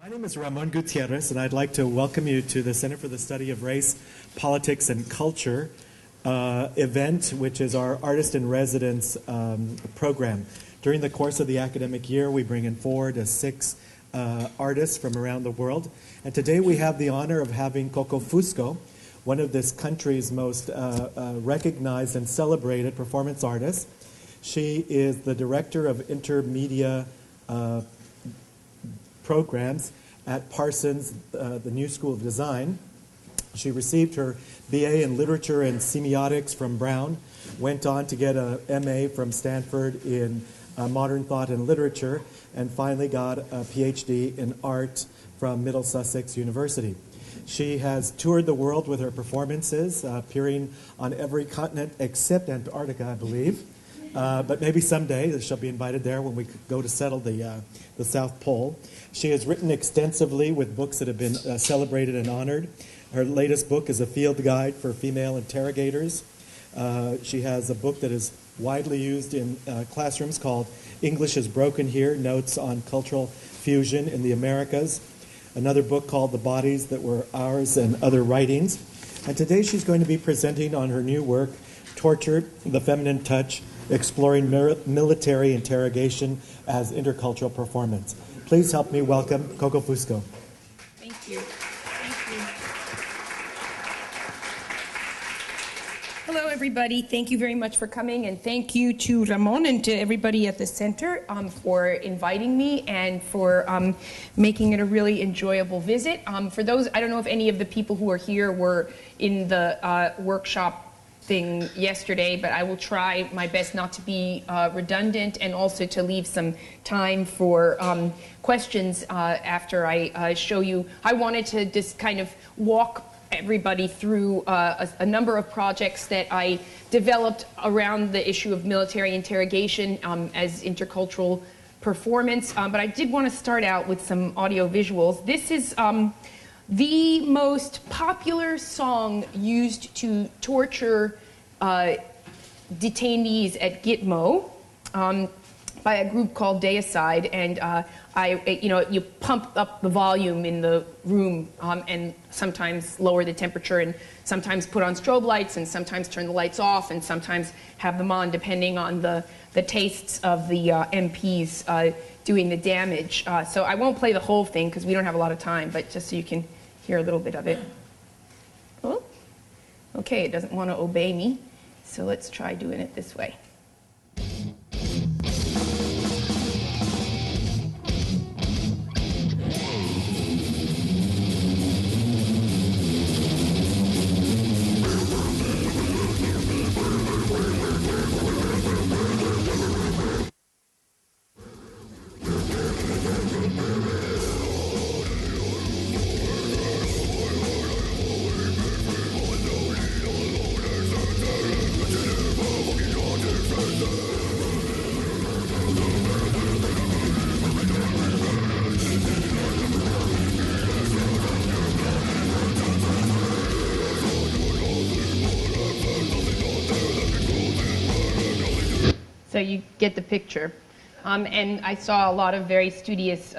My name is Ramon Gutierrez, and I'd like to welcome you to the Center for the Study of Race, Politics, and Culture event, which is our Artist in Residence program. During the course of the academic year, we bring in 4 to 6 artists from around the world. And today we have the honor of having Coco Fusco, one of this country's most recognized and celebrated performance artists. She is the director of intermedia programs at Parsons, the New School of Design. She received her BA in Literature and Semiotics from Brown, went on to get a MA from Stanford in Modern Thought and Literature, and finally got a PhD in Art from Middle Sussex University. She has toured the world with her performances, appearing on every continent except Antarctica, I believe. But maybe someday she'll be invited there when we go to settle the South Pole. She has written extensively with books that have been celebrated and honored. Her latest book is a field guide for female interrogators. She has a book that is widely used in classrooms called English is Broken Here, Notes on Cultural Fusion in the Americas. Another book called The Bodies That Were Ours and Other Writings. And today she's going to be presenting on her new work, Torture, The Feminine Touch, Exploring Military Interrogation as Intercultural Performance. Please help me welcome Coco Fusco. Thank you. Thank you. Hello, everybody. Thank you very much for coming, and thank you to Ramon and to everybody at the center for inviting me and for making it a really enjoyable visit. For those, I don't know if any of the people who are here were in the workshop thing yesterday, but I will try my best not to be redundant and also to leave some time for questions after I show you. I wanted to just kind of walk everybody through a number of projects that I developed around the issue of military interrogation as intercultural performance, but I did want to start out with some audio visuals. This is the most popular song used to torture detainees at Gitmo by a group called Deicide, and you pump up the volume in the room and sometimes lower the temperature, and sometimes put on strobe lights, and sometimes turn the lights off, and sometimes have them on depending on the tastes of the MPs doing the damage. So I won't play the whole thing because we don't have a lot of time, but just so you can hear a little bit of it. Oh, okay, it doesn't want to obey me, so let's try doing it this way. So you get the picture. And I saw a lot of very studious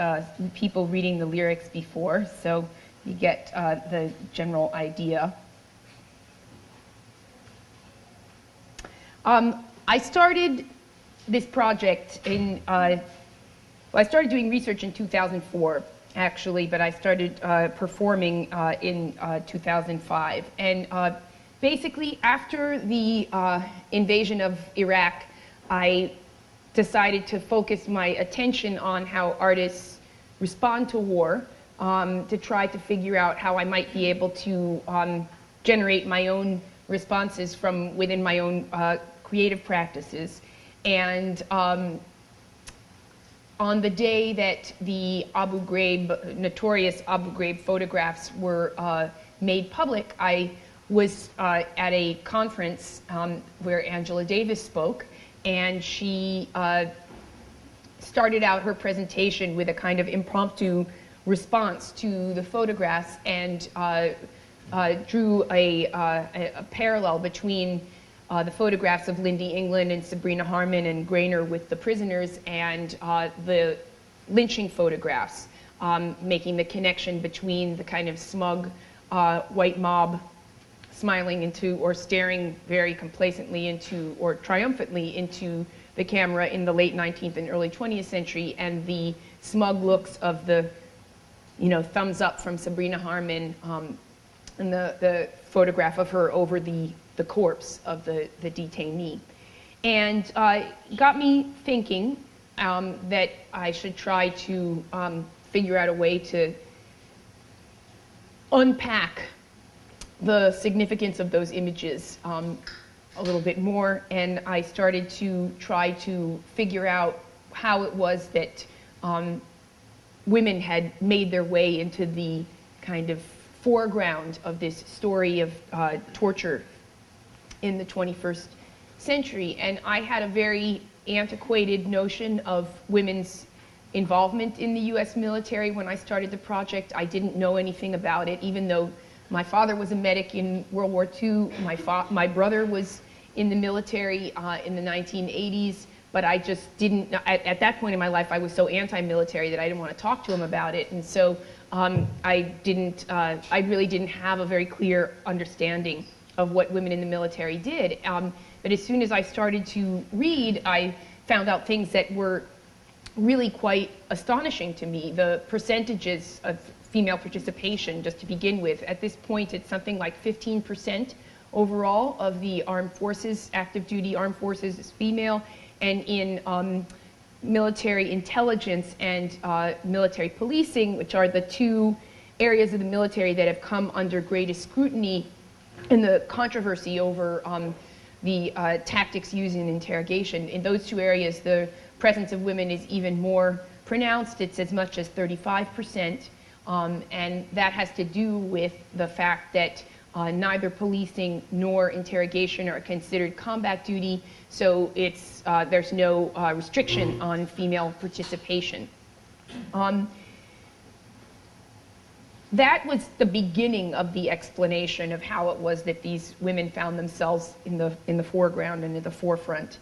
people reading the lyrics before, so you get the general idea. I started this project in, I started doing research in 2004, actually, but I started performing in 2005. And basically, after the invasion of Iraq, I decided to focus my attention on how artists respond to war, to try to figure out how I might be able to generate my own responses from within my own creative practices. And on the day that the notorious Abu Ghraib photographs were made public, I was at a conference where Angela Davis spoke. And she started out her presentation with a kind of impromptu response to the photographs, and drew a parallel between the photographs of Lindy England and Sabrina Harmon and Grainer with the prisoners and the lynching photographs. making the connection between the kind of smug white mob smiling into or staring very complacently into or triumphantly into the camera in the late 19th and early 20th century, and the smug looks of the, thumbs up from Sabrina Harmon, and the photograph of her over the corpse of the detainee. And got me thinking that I should try to figure out a way to unpack the significance of those images a little bit more, and I started to try to figure out how it was that women had made their way into the kind of foreground of this story of torture in the 21st century. And I had a very antiquated notion of women's involvement in the US military when I started the project. I didn't know anything about it, even though my father was a medic in World War II. My brother was in the military in the 1980s, but I just didn't, at that point in my life, I was so anti-military that I didn't want to talk to him about it. And so I really didn't have a very clear understanding of what women in the military did. But as soon as I started to read, I found out things that were really quite astonishing to me. The percentages of female participation, just to begin with, at this point it's something like 15% overall of the armed forces, active duty armed forces is female, and in military intelligence and military policing, which are the two areas of the military that have come under greatest scrutiny in the controversy over the tactics used in interrogation. In those two areas, the presence of women is even more pronounced. It's as much as 35%, and that has to do with the fact that neither policing nor interrogation are considered combat duty, so there's no restriction on female participation. That was the beginning of the explanation of how it was that these women found themselves in the foreground and in the forefront.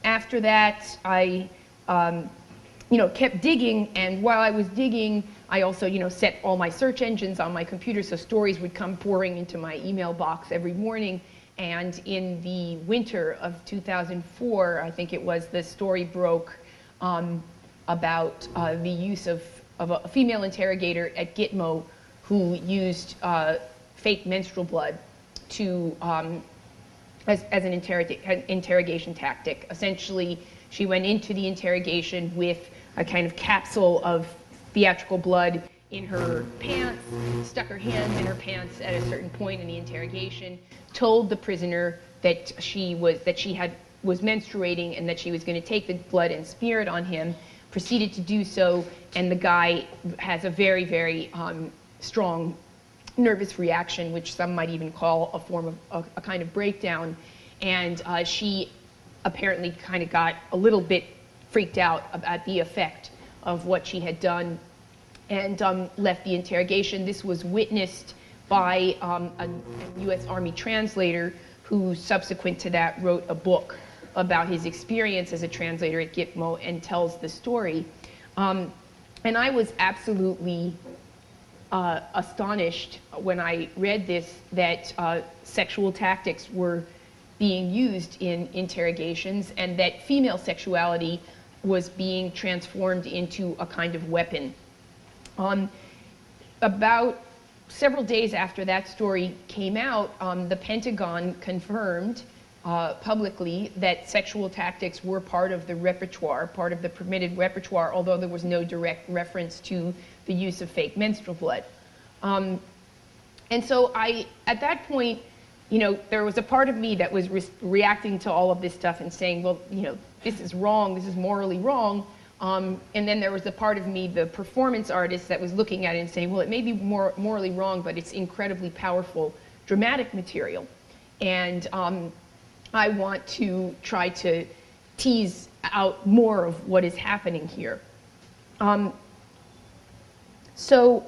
After that, I kept digging, and while I was digging, I also set all my search engines on my computer, so stories would come pouring into my email box every morning. And in the winter of 2004, I think it was, the story broke about the use of a female interrogator at Gitmo who used fake menstrual blood to as an interrogation tactic. Essentially, she went into the interrogation with a kind of capsule of theatrical blood in her pants, stuck her hands in her pants at a certain point in the interrogation, told the prisoner that she was menstruating and that she was going to take the blood and smear it on him, proceeded to do so, and the guy has a very, very strong nervous reaction, which some might even call a form of a kind of breakdown. And she apparently kind of got a little bit freaked out about the effect of what she had done and left the interrogation. This was witnessed by a U.S. Army translator who, subsequent to that, wrote a book about his experience as a translator at Gitmo and tells the story. And I was absolutely astonished when I read this that sexual tactics were being used in interrogations and that female sexuality was being transformed into a kind of weapon. About several days after that story came out, the Pentagon confirmed publicly that sexual tactics were part of the repertoire, part of the permitted repertoire, although there was no direct reference to the use of fake menstrual blood. And so at that point, there was a part of me that was reacting to all of this stuff and saying, well, this is wrong, this is morally wrong. And then there was a part of me, the performance artist, that was looking at it and saying, well, it may be morally wrong, but it's incredibly powerful dramatic material. And I want to try to tease out more of what is happening here. So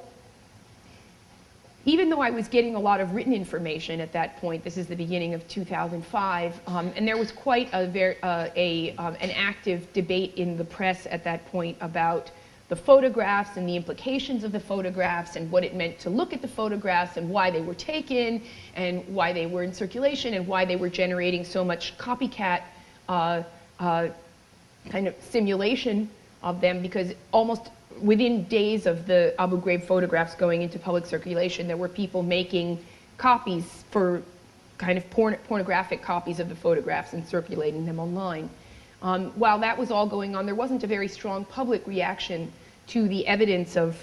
even though I was getting a lot of written information at that point, this is the beginning of 2005, and there was quite an active debate in the press at that point about the photographs and the implications of the photographs and what it meant to look at the photographs and why they were taken and why they were in circulation and why they were generating so much copycat kind of simulation of them, because almost within days of the Abu Ghraib photographs going into public circulation, there were people making copies for kind of pornographic copies of the photographs and circulating them online. While that was all going on, there wasn't a very strong public reaction to the evidence of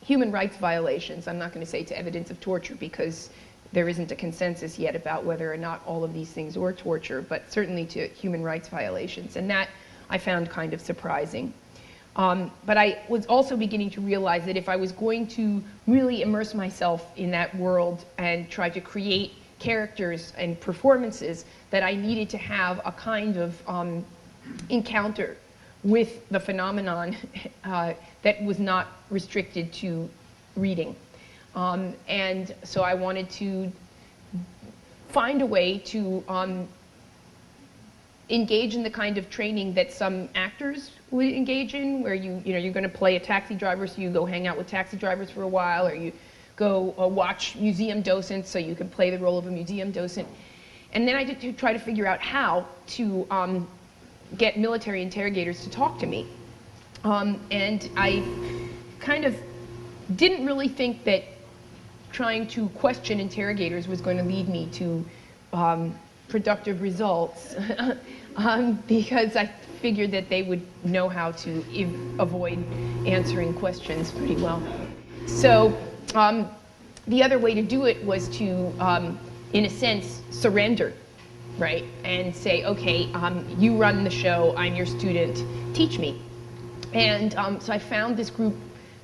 human rights violations. I'm not going to say to evidence of torture, because there isn't a consensus yet about whether or not all of these things were torture, but certainly to human rights violations. And that I found kind of surprising. But I was also beginning to realize that if I was going to really immerse myself in that world and try to create characters and performances, that I needed to have a kind of encounter with the phenomenon that was not restricted to reading. And so I wanted to find a way to engage in the kind of training that some actors would engage in, where you're going to play a taxi driver, so you go hang out with taxi drivers for a while, or you go watch museum docents, so you can play the role of a museum docent. And then I did to try to figure out how to get military interrogators to talk to me. And I kind of didn't really think that trying to question interrogators was going to lead me to productive results, because I figured that they would know how to avoid answering questions pretty well. So the other way to do it was to, in a sense, surrender, right? And say, okay, you run the show, I'm your student, teach me. And so I found this group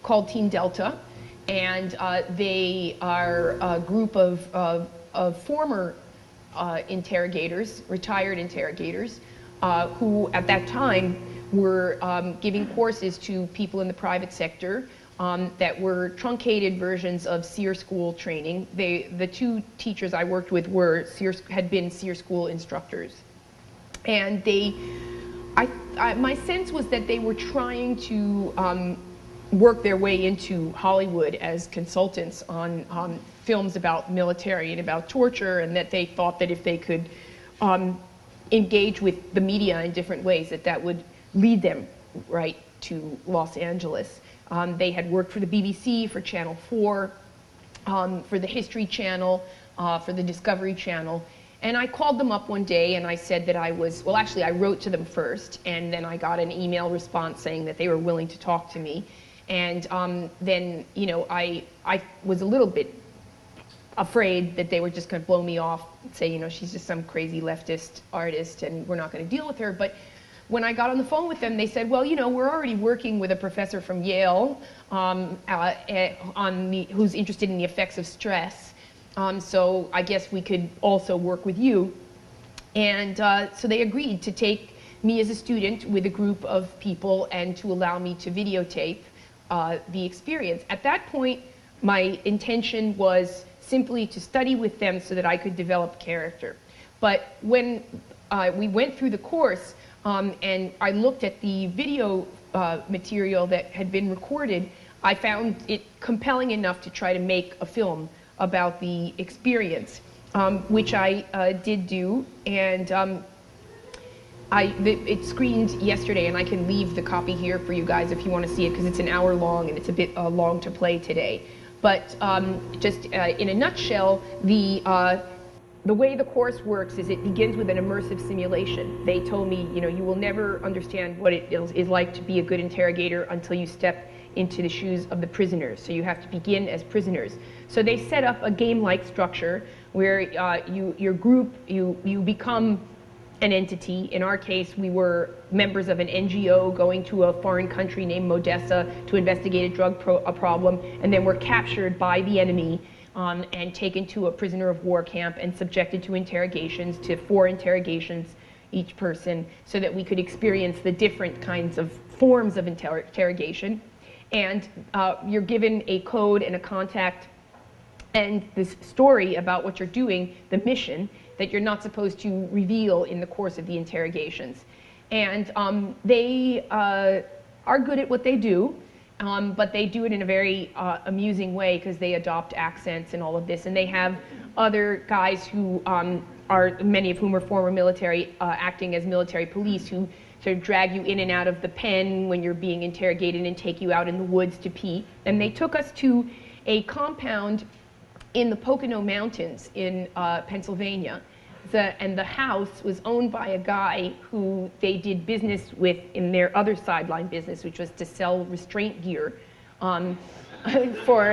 called Team Delta, and they are a group of former interrogators, retired interrogators, who at that time were giving courses to people in the private sector that were truncated versions of SEER school training. The two teachers I worked with had been SEER school instructors. And my sense was that they were trying to work their way into Hollywood as consultants on films about military and about torture, and that they thought that if they could engage with the media in different ways, that would lead them right to Los Angeles. They had worked for the BBC, for Channel 4, for the History Channel, for the Discovery Channel. And I called them up one day and I said that I was, well, actually I wrote to them first, and then I got an email response saying that they were willing to talk to me. And then, I was a little bit afraid that they were just going to blow me off and say, she's just some crazy leftist artist and we're not going to deal with her. But when I got on the phone with them, they said, well, we're already working with a professor from Yale who's interested in the effects of stress. So I guess we could also work with you. And so they agreed to take me as a student with a group of people and to allow me to videotape the experience. At that point, my intention was simply to study with them so that I could develop character. But when we went through the course and I looked at the video material that had been recorded, I found it compelling enough to try to make a film about the experience, which I did do. And it screened yesterday, and I can leave the copy here for you guys if you want to see it, because it's an hour long and it's a bit long to play today. But just in a nutshell, the way the course works is it begins with an immersive simulation. They told me, you will never understand what it is like to be a good interrogator until you step into the shoes of the prisoners. So you have to begin as prisoners. So they set up a game-like structure where your group, you become an entity. In our case, we were members of an NGO going to a foreign country named Modessa to investigate a drug problem, and then were captured by the enemy and taken to a prisoner of war camp and subjected to interrogations, to 4 interrogations each person, so that we could experience the different kinds of forms of interrogation. And you're given a code and a contact and this story about what you're doing, the mission, that you're not supposed to reveal in the course of the interrogations. And they are are good at what they do, but they do it in a very amusing way because they adopt accents and all of this. And they have other guys who are, many of whom are former military, acting as military police, who sort of drag you in and out of the pen when you're being interrogated and take you out in the woods to pee. And they took us to a compound in the Pocono Mountains in Pennsylvania. And the house was owned by a guy who they did business with in their other sideline business, which was to sell restraint gear for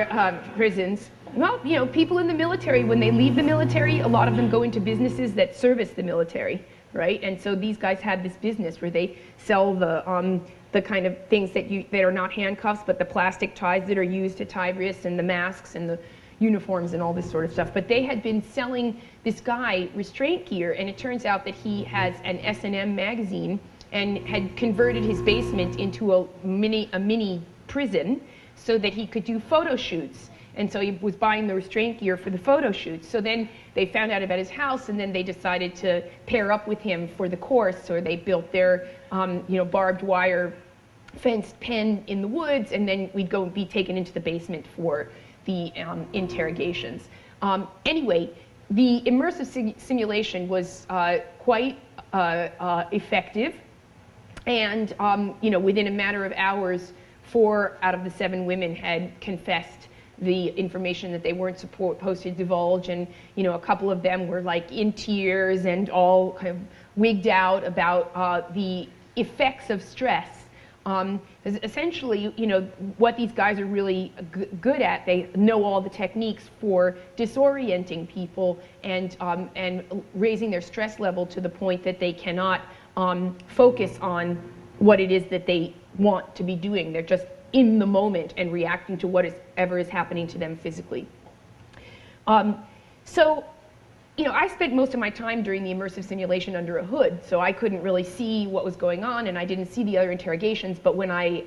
prisons. Well, you know, people in the military, when they leave the military, a lot of them go into businesses that service the military, right? And so these guys had this business where they sell the kind of things that are not handcuffs, but the plastic ties that are used to tie wrists, and the masks and the uniforms and all this sort of stuff. But they had been selling this guy restraint gear, and it turns out that he has an S&M magazine and had converted his basement into a mini prison so that he could do photo shoots. And so he was buying the restraint gear for the photo shoots. So then they found out about his house, and then they decided to pair up with him for the course. So they built their barbed wire fenced pen in the woods, and then we'd go be taken into the basement for the interrogations. Anyway, the immersive simulation was quite effective, and within a matter of hours, 4 out of the 7 women had confessed the information that they weren't supposed to divulge, and a couple of them were like in tears and all kind of wigged out about the effects of stress. Essentially, what these guys are really good at, they know all the techniques for disorienting people and raising their stress level to the point that they cannot focus on what it is that they want to be doing. They're just in the moment and reacting to whatever is happening to them physically. I spent most of my time during the immersive simulation under a hood, so I couldn't really see what was going on, and I didn't see the other interrogations, but when I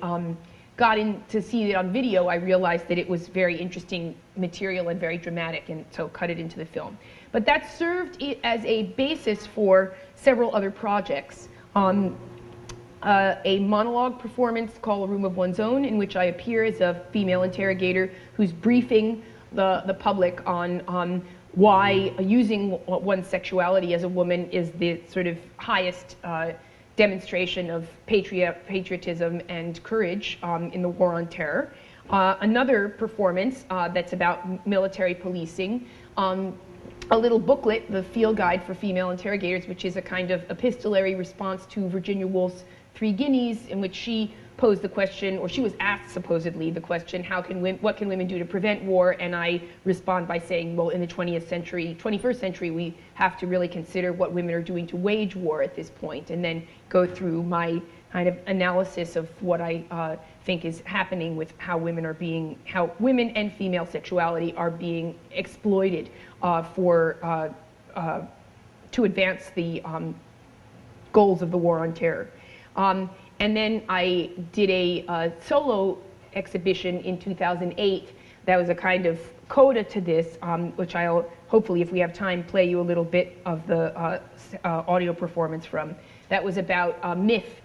got in to see it on video, I realized that it was very interesting material and very dramatic, and so cut it into the film. But that served as a basis for several other projects. A monologue performance called A Room of One's Own, in which I appear as a female interrogator who's briefing the public on why using one's sexuality as a woman is the sort of highest demonstration of patriotism and courage in the war on terror. Another performance that's about military policing. A little booklet, the Field Guide for Female Interrogators, which is a kind of epistolary response to Virginia Woolf's 3 Guineas, in which she posed the question, or she was asked supposedly the question, what can women do to prevent war? And I respond by saying, well, in the 21st century, we have to really consider what women are doing to wage war at this point, and then go through my kind of analysis of what I think is happening with how women and female sexuality are being exploited to advance the goals of the war on terror. And then I did a solo exhibition in 2008 that was a kind of coda to this, which I'll hopefully, if we have time, play you a little bit of the audio performance from. That was about a myth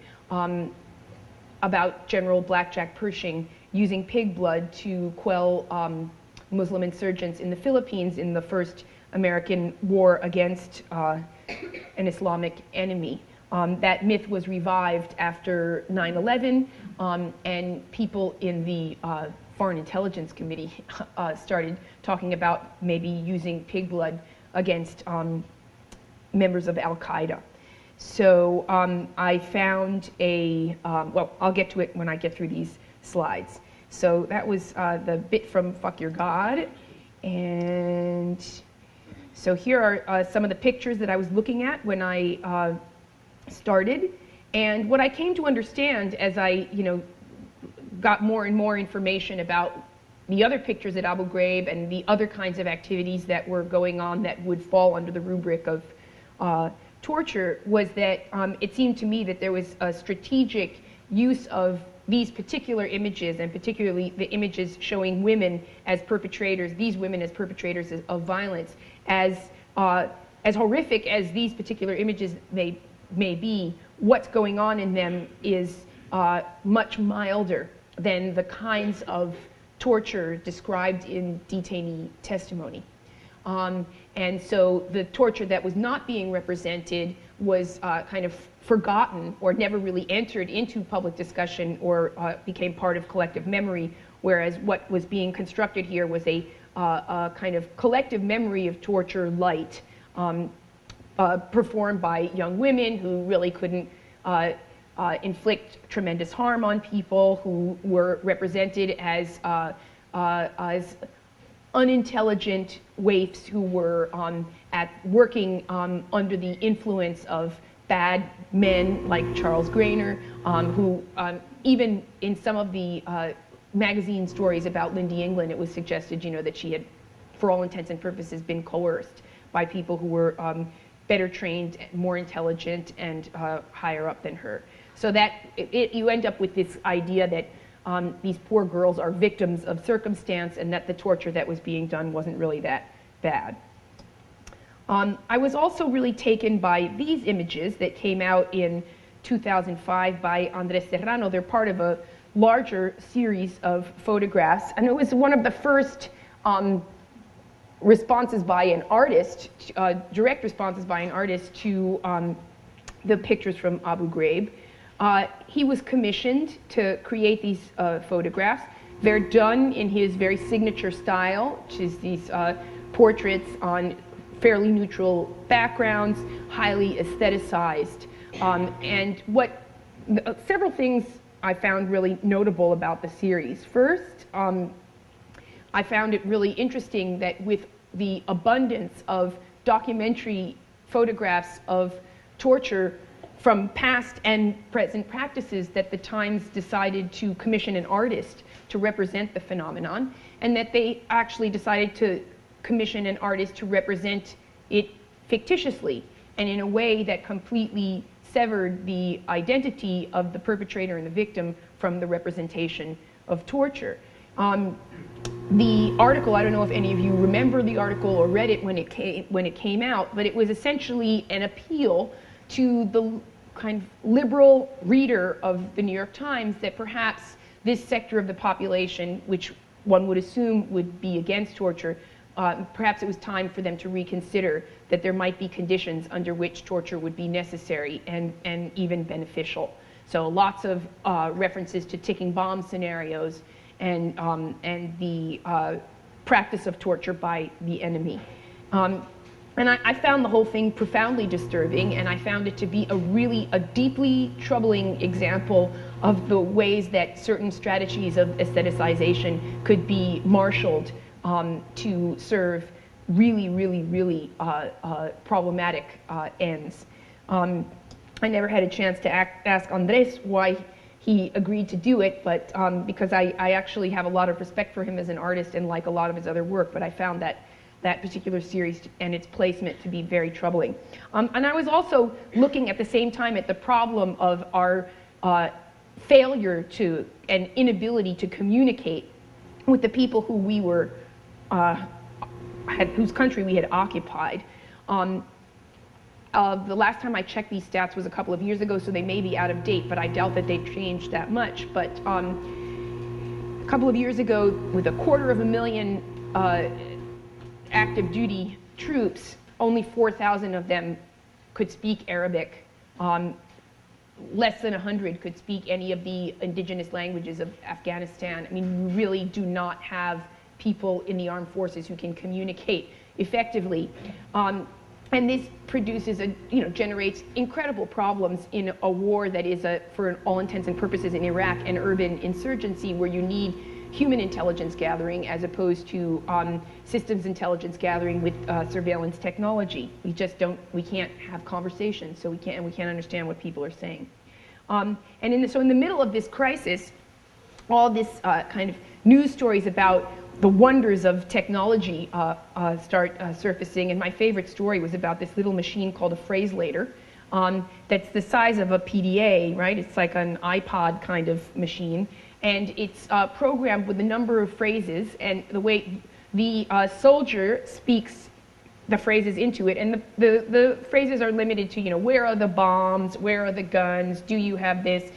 about General Blackjack Pershing using pig blood to quell Muslim insurgents in the Philippines in the first American war against an Islamic enemy. That myth was revived after 9/11, and people in the Foreign Intelligence Committee started talking about maybe using pig blood against members of Al-Qaeda. So I found well, I'll get to it when I get through these slides. So that was the bit from Fuck Your God. And so here are some of the pictures that I was looking at when I started. And what I came to understand as I, got more and more information about the other pictures at Abu Ghraib and the other kinds of activities that were going on that would fall under the rubric of torture, was that it seemed to me that there was a strategic use of these particular images, and particularly the images showing women as perpetrators, these women as perpetrators of violence, as horrific as these particular images may be. What's going on in them is much milder than the kinds of torture described in detainee testimony. And so the torture that was not being represented was kind of forgotten or never really entered into public discussion or became part of collective memory, whereas what was being constructed here was a kind of collective memory of torture light performed by young women who really couldn't inflict tremendous harm on people, who were represented as unintelligent waifs who were working under the influence of bad men like Charles Grainer, who even in some of the magazine stories about Lindy England, it was suggested, that she had, for all intents and purposes, been coerced by people who were better trained, more intelligent, and higher up than her. So that you end up with this idea that these poor girls are victims of circumstance and that the torture that was being done wasn't really that bad. I was also really taken by these images that came out in 2005 by Andres Serrano. They're part of a larger series of photographs, and it was one of the first responses by an artist, direct responses by an artist to the pictures from Abu Ghraib. He was commissioned to create these photographs. They're done in his very signature style, which is these portraits on fairly neutral backgrounds, highly aestheticized. And several things I found really notable about the series. First, I found it really interesting that with the abundance of documentary photographs of torture from past and present practices, that the Times decided to commission an artist to represent the phenomenon, and that they actually decided to commission an artist to represent it fictitiously and in a way that completely severed the identity of the perpetrator and the victim from the representation of torture. The article, I don't know if any of you remember the article or read it when it came out, but it was essentially an appeal to the kind of liberal reader of the New York Times that perhaps this sector of the population, which one would assume would be against torture, perhaps it was time for them to reconsider that there might be conditions under which torture would be necessary and even beneficial. So lots of references to ticking bomb scenarios and the practice of torture by the enemy. And I found the whole thing profoundly disturbing, and I found it to be a deeply troubling example of the ways that certain strategies of aestheticization could be marshaled to serve really problematic ends. I never had a chance to ask Andres why he agreed to do it, but because I actually have a lot of respect for him as an artist and like a lot of his other work, but I found that particular series and its placement to be very troubling. And I was also looking at the same time at the problem of our failure to and inability to communicate with the people who we were, whose country we had occupied. The last time I checked these stats was a couple of years ago, so they may be out of date, but I doubt that they've changed that much. But a couple of years ago, with 250,000 active duty troops, only 4,000 of them could speak Arabic. Less than 100 could speak any of the indigenous languages of Afghanistan. I mean, we really do not have people in the armed forces who can communicate effectively. And this produces, generates incredible problems in a war that is, for all intents and purposes in Iraq, an urban insurgency where you need human intelligence gathering as opposed to systems intelligence gathering with surveillance technology. We can't have conversations, so we can't understand what people are saying. And so in the middle of this crisis, all this kind of news stories about the wonders of technology start surfacing, and my favorite story was about this little machine called a phraselator that's the size of a PDA, right? It's like an iPod kind of machine, and it's programmed with a number of phrases, and the way the soldier speaks the phrases into it, and the phrases are limited to, where are the bombs, where are the guns, do you have this,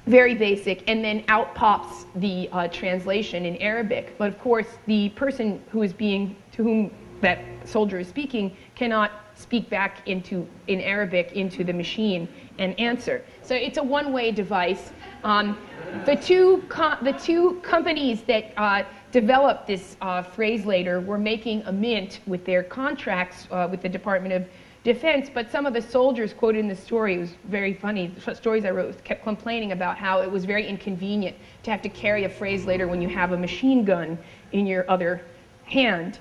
very basic, and then out pops the translation in Arabic. But of course, the person who is to whom that soldier is speaking cannot speak back in Arabic into the machine and answer. So it's a one-way device. The two companies that developed this phrase later were making a mint with their contracts with the Department of Defense, but some of the soldiers quoted in the story, it was very funny, the stories I wrote kept complaining about how it was very inconvenient to have to carry a phrase later when you have a machine gun in your other hand.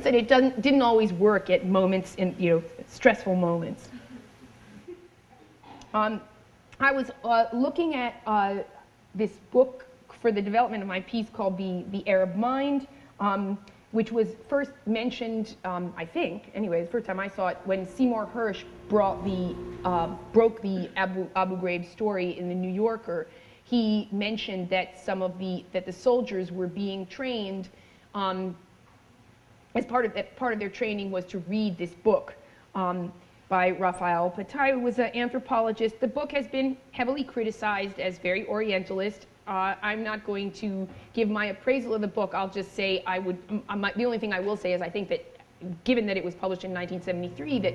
Said it didn't always work at moments, in stressful moments. I was looking at this book for the development of my piece called The Arab Mind, which was first mentioned, I think, anyway, the first time I saw it, when Seymour Hersh broke the Abu Ghraib story in the New Yorker. He mentioned that that the soldiers were being trained, as part of their training was to read this book by Raphael Patai, who was an anthropologist. The book has been heavily criticized as very Orientalist. I'm not going to give my appraisal of the book. I'll just say the only thing I will say is I think that, given that it was published in 1973, that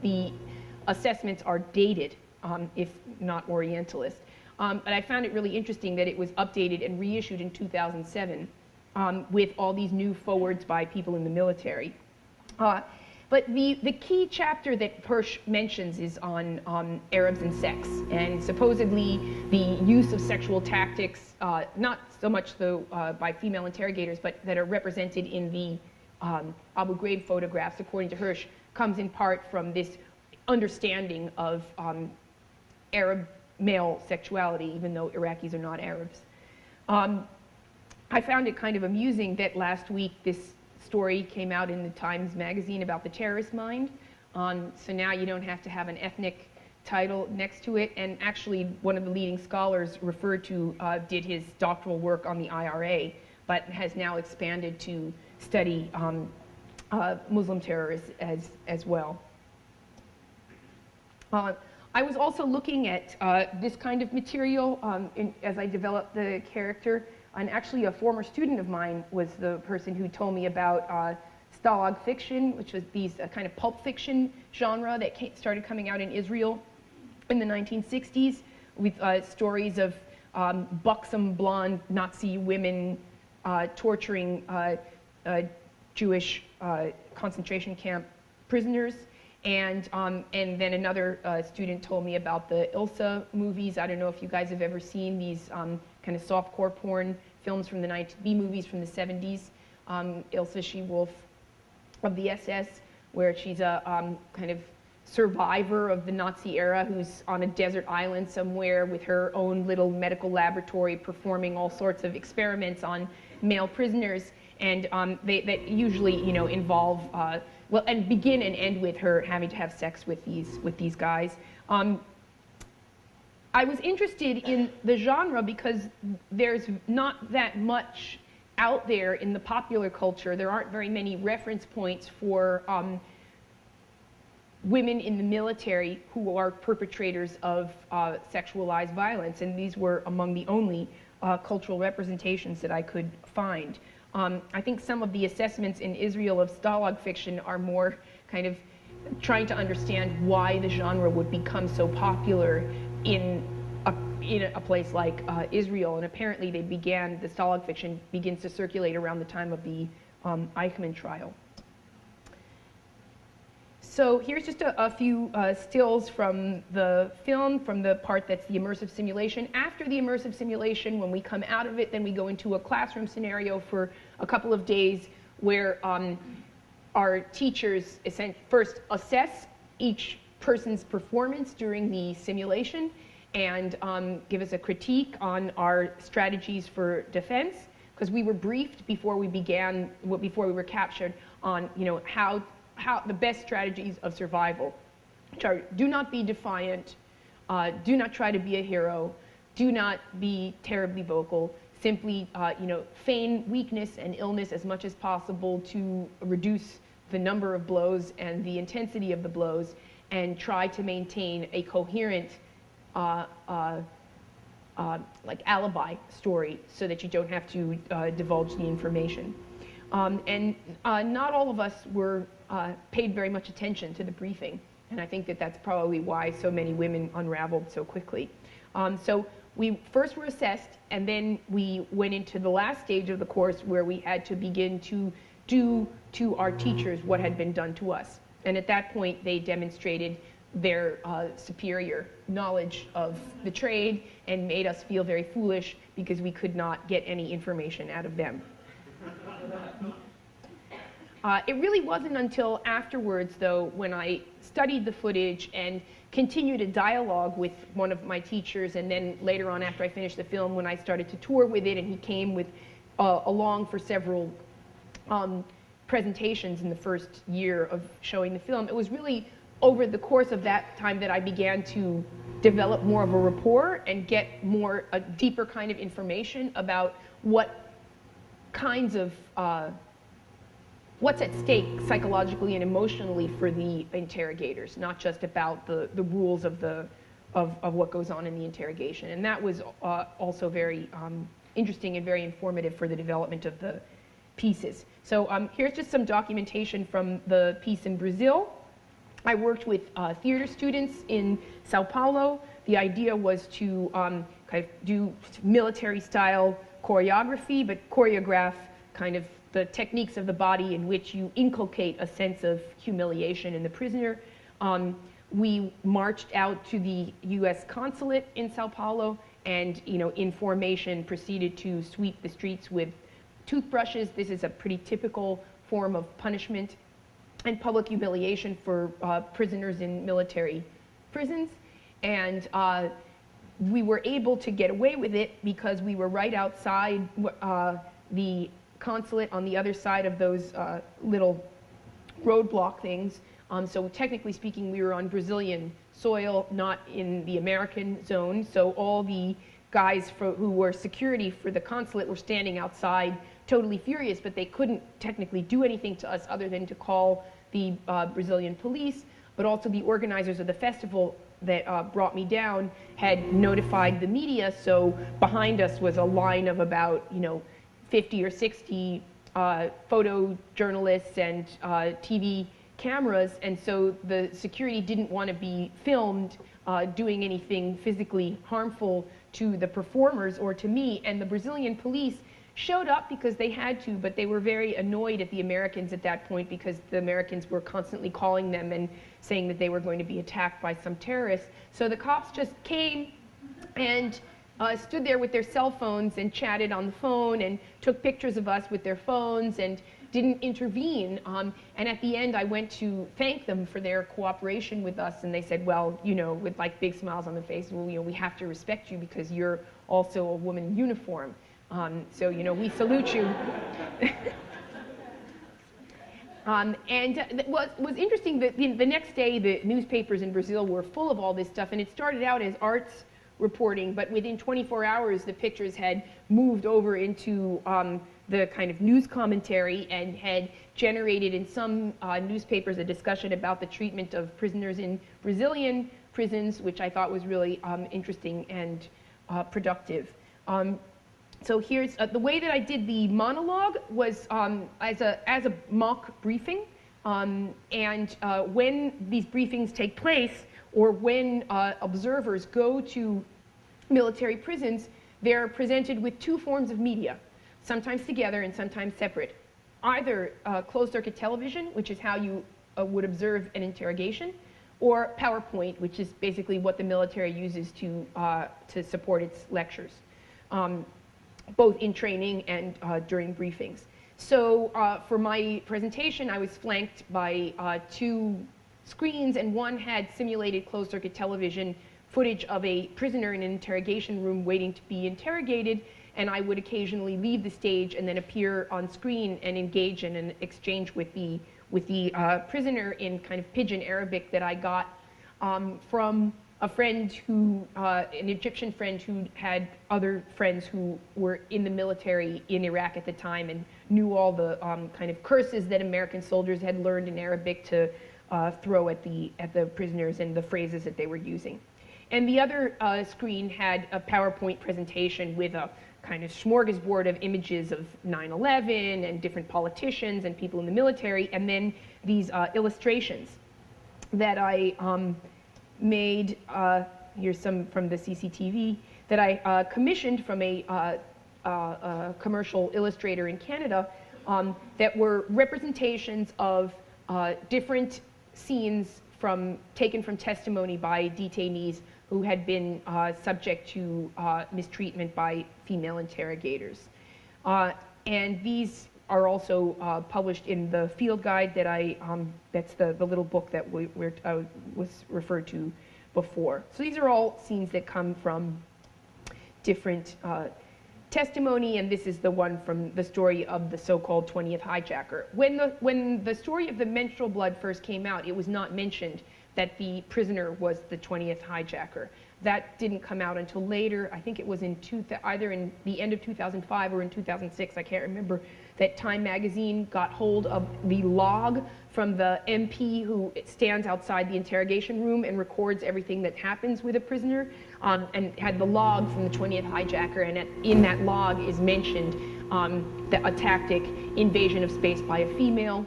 the assessments are dated, if not Orientalist. But I found it really interesting that it was updated and reissued in 2007 with all these new forwards by people in the military. But the key chapter that Hersh mentions is on Arabs and sex, and supposedly the use of sexual tactics, not so much though by female interrogators, but that are represented in the Abu Ghraib photographs, according to Hersh, comes in part from this understanding of Arab male sexuality, even though Iraqis are not Arabs. I found it kind of amusing that last week this story came out in the Times Magazine about the terrorist mind. So now you don't have to have an ethnic title next to it. And actually, one of the leading scholars referred to did his doctoral work on the IRA, but has now expanded to study Muslim terrorists as well. I was also looking at this kind of material as I developed the character. And actually, a former student of mine was the person who told me about Stalag Fiction, which was these kind of pulp fiction genre that started coming out in Israel in the 1960s, with stories of buxom blonde Nazi women torturing Jewish concentration camp prisoners. And then another student told me about the Ilsa movies. I don't know if you guys have ever seen these kind of softcore porn films from the B movies from the 70s. Ilsa She-Wolf of the SS, where she's a kind of survivor of the Nazi era who's on a desert island somewhere with her own little medical laboratory performing all sorts of experiments on male prisoners. And that usually, involve and begin and end with her having to have sex with these guys. I was interested in the genre because there's not that much out there in the popular culture. There aren't very many reference points for women in the military who are perpetrators of sexualized violence, and these were among the only cultural representations that I could find. I think some of the assessments in Israel of Stalag Fiction are more kind of trying to understand why the genre would become so popular in a place like Israel. And apparently the Stalag Fiction begins to circulate around the time of the Eichmann trial. So here's just a few stills from the film, from the part that's the immersive simulation. After the immersive simulation, when we come out of it, then we go into a classroom scenario for a couple of days where our teachers first assess each person's performance during the simulation and give us a critique on our strategies for defense, because we were briefed before we were captured on how the best strategies of survival, which are: do not be defiant, do not try to be a hero, do not be terribly vocal, simply feign weakness and illness as much as possible to reduce the number of blows and the intensity of the blows, and try to maintain a coherent like alibi story so that you don't have to divulge the information. And not all of us were paid very much attention to the briefing. And I think that that's probably why so many women unraveled so quickly. So we first were assessed, and then we went into the last stage of the course where we had to begin to do to our teachers what had been done to us. And at that point, they demonstrated their superior knowledge of the trade and made us feel very foolish because we could not get any information out of them. It really wasn't until afterwards, though, when I studied the footage and continued a dialogue with one of my teachers, and then later on after I finished the film, when I started to tour with it, and he came with along for several presentations in the first year of showing the film. It was really over the course of that time that I began to develop more of a rapport and get a deeper kind of information about what kinds of what's at stake psychologically and emotionally for the interrogators, not just about the rules of what goes on in the interrogation. And that was also very interesting and very informative for the development of the pieces. So here's just some documentation from the piece in Brazil. I worked with theater students in Sao Paulo. The idea was to kind of do military-style choreography, but choreograph kind of the techniques of the body in which you inculcate a sense of humiliation in the prisoner. We marched out to the U.S. consulate in Sao Paulo and, in formation, proceeded to sweep the streets with toothbrushes. This is a pretty typical form of punishment and public humiliation for prisoners in military prisons. And we were able to get away with it because we were right outside the consulate on the other side of those little roadblock things. So technically speaking, we were on Brazilian soil, not in the American zone. So all the guys who were security for the consulate were standing outside, totally furious, but they couldn't technically do anything to us other than to call the Brazilian police. But also the organizers of the festival that brought me down had notified the media. So behind us was a line of about 50 or 60 photojournalists and TV cameras, and so the security didn't want to be filmed doing anything physically harmful to the performers or to me, and the Brazilian police showed up because they had to, but they were very annoyed at the Americans at that point because the Americans were constantly calling them and saying that they were going to be attacked by some terrorists. So the cops just came and stood there with their cell phones and chatted on the phone and took pictures of us with their phones and didn't intervene. And at the end, I went to thank them for their cooperation with us, and they said, well, with like big smiles on their face, well, we have to respect you because you're also a woman in uniform. So, we salute you. And what was interesting, that the next day, the newspapers in Brazil were full of all this stuff, and it started out as arts reporting, but within 24 hours, the pictures had moved over into the kind of news commentary and had generated in some newspapers a discussion about the treatment of prisoners in Brazilian prisons, which I thought was really interesting and productive. So here's the way that I did the monologue was as a mock briefing, and when these briefings take place, or when observers go to military prisons, they're presented with two forms of media, sometimes together and sometimes separate. Either closed-circuit television, which is how you would observe an interrogation, or PowerPoint, which is basically what the military uses to support its lectures, both in training and during briefings. So for my presentation, I was flanked by two screens, and one had simulated closed-circuit television footage of a prisoner in an interrogation room waiting to be interrogated, and I would occasionally leave the stage and then appear on screen and engage in an exchange with the prisoner in kind of pidgin Arabic that I got from a friend an Egyptian friend who had other friends who were in the military in Iraq at the time and knew all the kind of curses that American soldiers had learned in Arabic to throw at the prisoners and the phrases that they were using. And the other screen had a PowerPoint presentation with a kind of smorgasbord of images of 9/11 and different politicians and people in the military, and then these illustrations that I made. Here's some from the CCTV that I commissioned from a commercial illustrator in Canada that were representations of different scenes taken from testimony by detainees who had been subject to mistreatment by female interrogators. And these are also published in the field guide that that's the little book that was referred to before. So these are all scenes that come from different testimony, and this is the one from the story of the so-called 20th hijacker. When the story of the menstrual blood first came out, it was not mentioned that the prisoner was the 20th hijacker. That didn't come out until later. I think it was either in the end of 2005 or in 2006, I can't remember, that Time magazine got hold of the log from the MP who stands outside the interrogation room and records everything that happens with a prisoner, and had the log from the 20th hijacker, and in that log is mentioned a tactic, invasion of space by a female,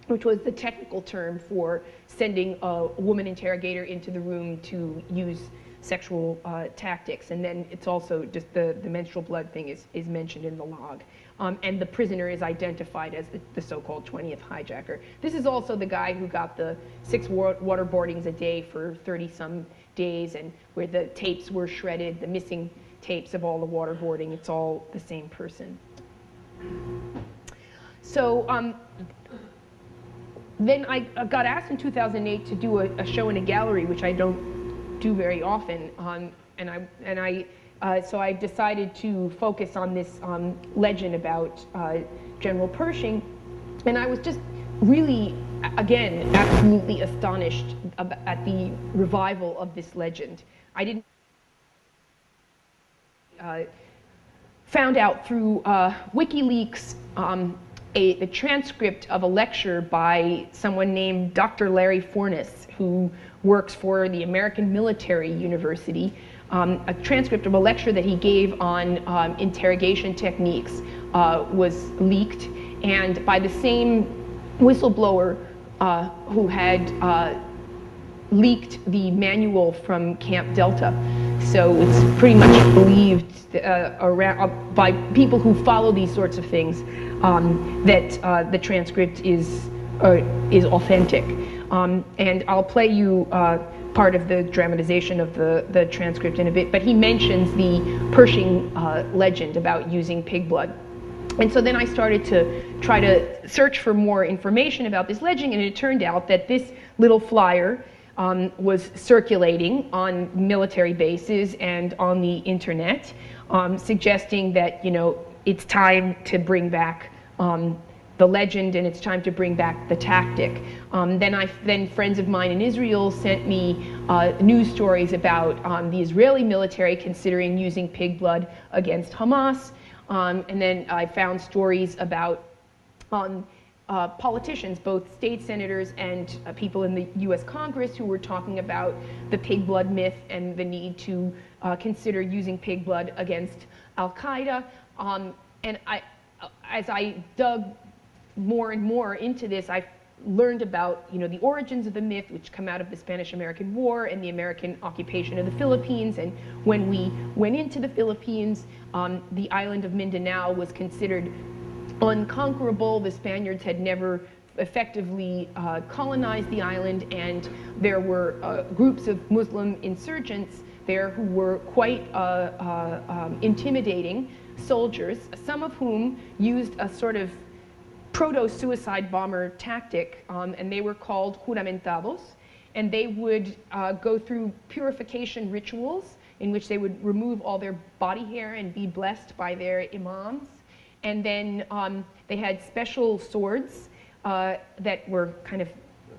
which was the technical term for sending a woman interrogator into the room to use sexual tactics. And then it's also just the menstrual blood thing is mentioned in the log. And the prisoner is identified as the so-called 20th hijacker. This is also the guy who got the 6 waterboardings a day for 30-some days, and where the tapes were shredded, the missing tapes of all the waterboarding. It's all the same person. So then I got asked in 2008 to do a show in a gallery, which I don't do very often, so I decided to focus on this legend about General Pershing, and I was just really, again, absolutely astonished at the revival of this legend. I didn't found out through WikiLeaks the transcript of a lecture by someone named Dr. Larry Fornes, who works for the American Military University. A transcript of a lecture that he gave on interrogation techniques was leaked, and by the same whistleblower who had leaked the manual from Camp Delta. So it's pretty much believed by people who follow these sorts of things that the transcript is authentic. And I'll play you part of the dramatization of the transcript in a bit, but he mentions the Pershing legend about using pig blood. And so then I started to try to search for more information about this legend, and it turned out that this little flyer was circulating on military bases and on the internet, suggesting that, you know, it's time to bring back the legend, and it's time to bring back the tactic. Then friends of mine in Israel sent me news stories about the Israeli military considering using pig blood against Hamas. And then I found stories about politicians, both state senators and people in the US Congress, who were talking about the pig blood myth and the need to consider using pig blood against Al-Qaeda. And as I dug more and more into this, I learned about, you know, the origins of the myth, which come out of the Spanish-American War and the American occupation of the Philippines. And when we went into the Philippines, the island of Mindanao was considered unconquerable. The Spaniards had never effectively colonized the island, and there were groups of Muslim insurgents there who were quite intimidating soldiers, some of whom used a sort of proto-suicide bomber tactic, and they were called juramentados, and they would go through purification rituals in which they would remove all their body hair and be blessed by their imams. And then they had special swords that were kind of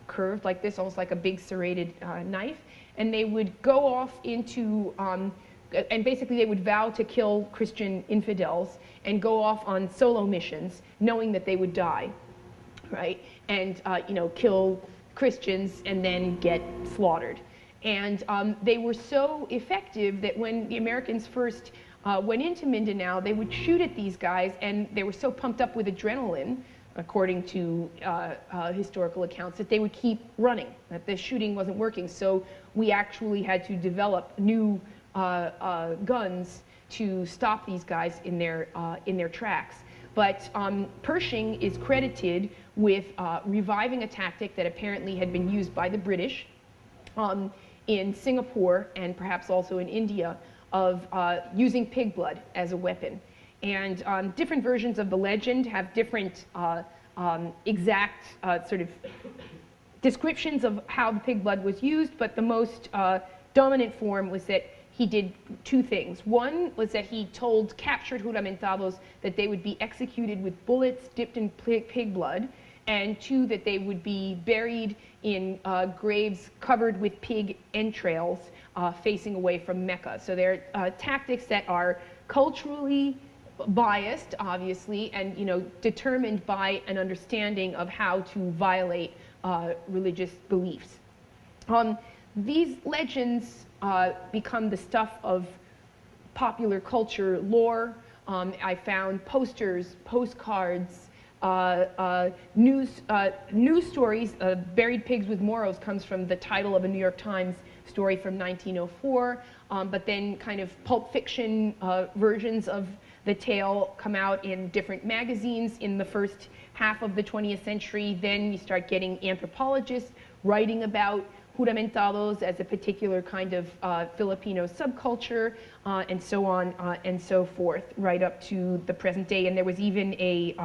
curved like this, almost like a big serrated knife, and they would go off into and basically they would vow to kill Christian infidels and go off on solo missions, knowing that they would die, right? And you know, kill Christians and then get slaughtered. And they were so effective that when the Americans first went into Mindanao, they would shoot at these guys, and they were so pumped up with adrenaline, according to historical accounts, that they would keep running, that the shooting wasn't working. So we actually had to develop new guns to stop these guys in their tracks. But Pershing is credited with reviving a tactic that apparently had been used by the British in Singapore and perhaps also in India, of using pig blood as a weapon. And different versions of the legend have different exact sort of descriptions of how the pig blood was used, but the most dominant form was that he did two things. One was that he told captured juramentados that they would be executed with bullets dipped in pig blood, and two, that they would be buried in graves covered with pig entrails facing away from Mecca. So they're tactics that are culturally biased, obviously, and determined by an understanding of how to violate religious beliefs. These legends become the stuff of popular culture lore. I found posters, postcards, news stories. Buried Pigs with Moros comes from the title of a New York Times story from 1904, but then kind of pulp fiction versions of the tale come out in different magazines in the first half of the 20th century. Then you start getting anthropologists writing about juramentados as a particular kind of Filipino subculture, and so on and so forth, right up to the present day. And there was even a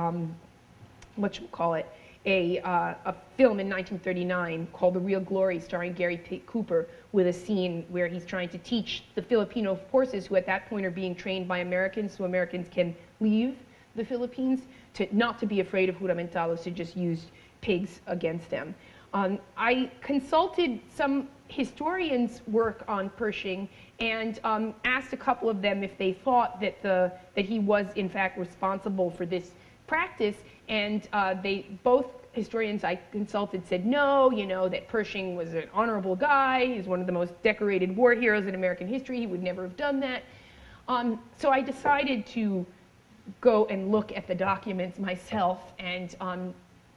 a film in 1939 called The Real Glory, starring Gary Cooper, with a scene where he's trying to teach the Filipino forces, who at that point are being trained by Americans, so Americans can leave the Philippines, to not to be afraid of juramentados, to just use pigs against them. I consulted some historians' work on Pershing and asked a couple of them if they thought that he was in fact responsible for this practice, and both historians I consulted said no, that Pershing was an honorable guy, he's one of the most decorated war heroes in American history, he would never have done that. So I decided to go and look at the documents myself, and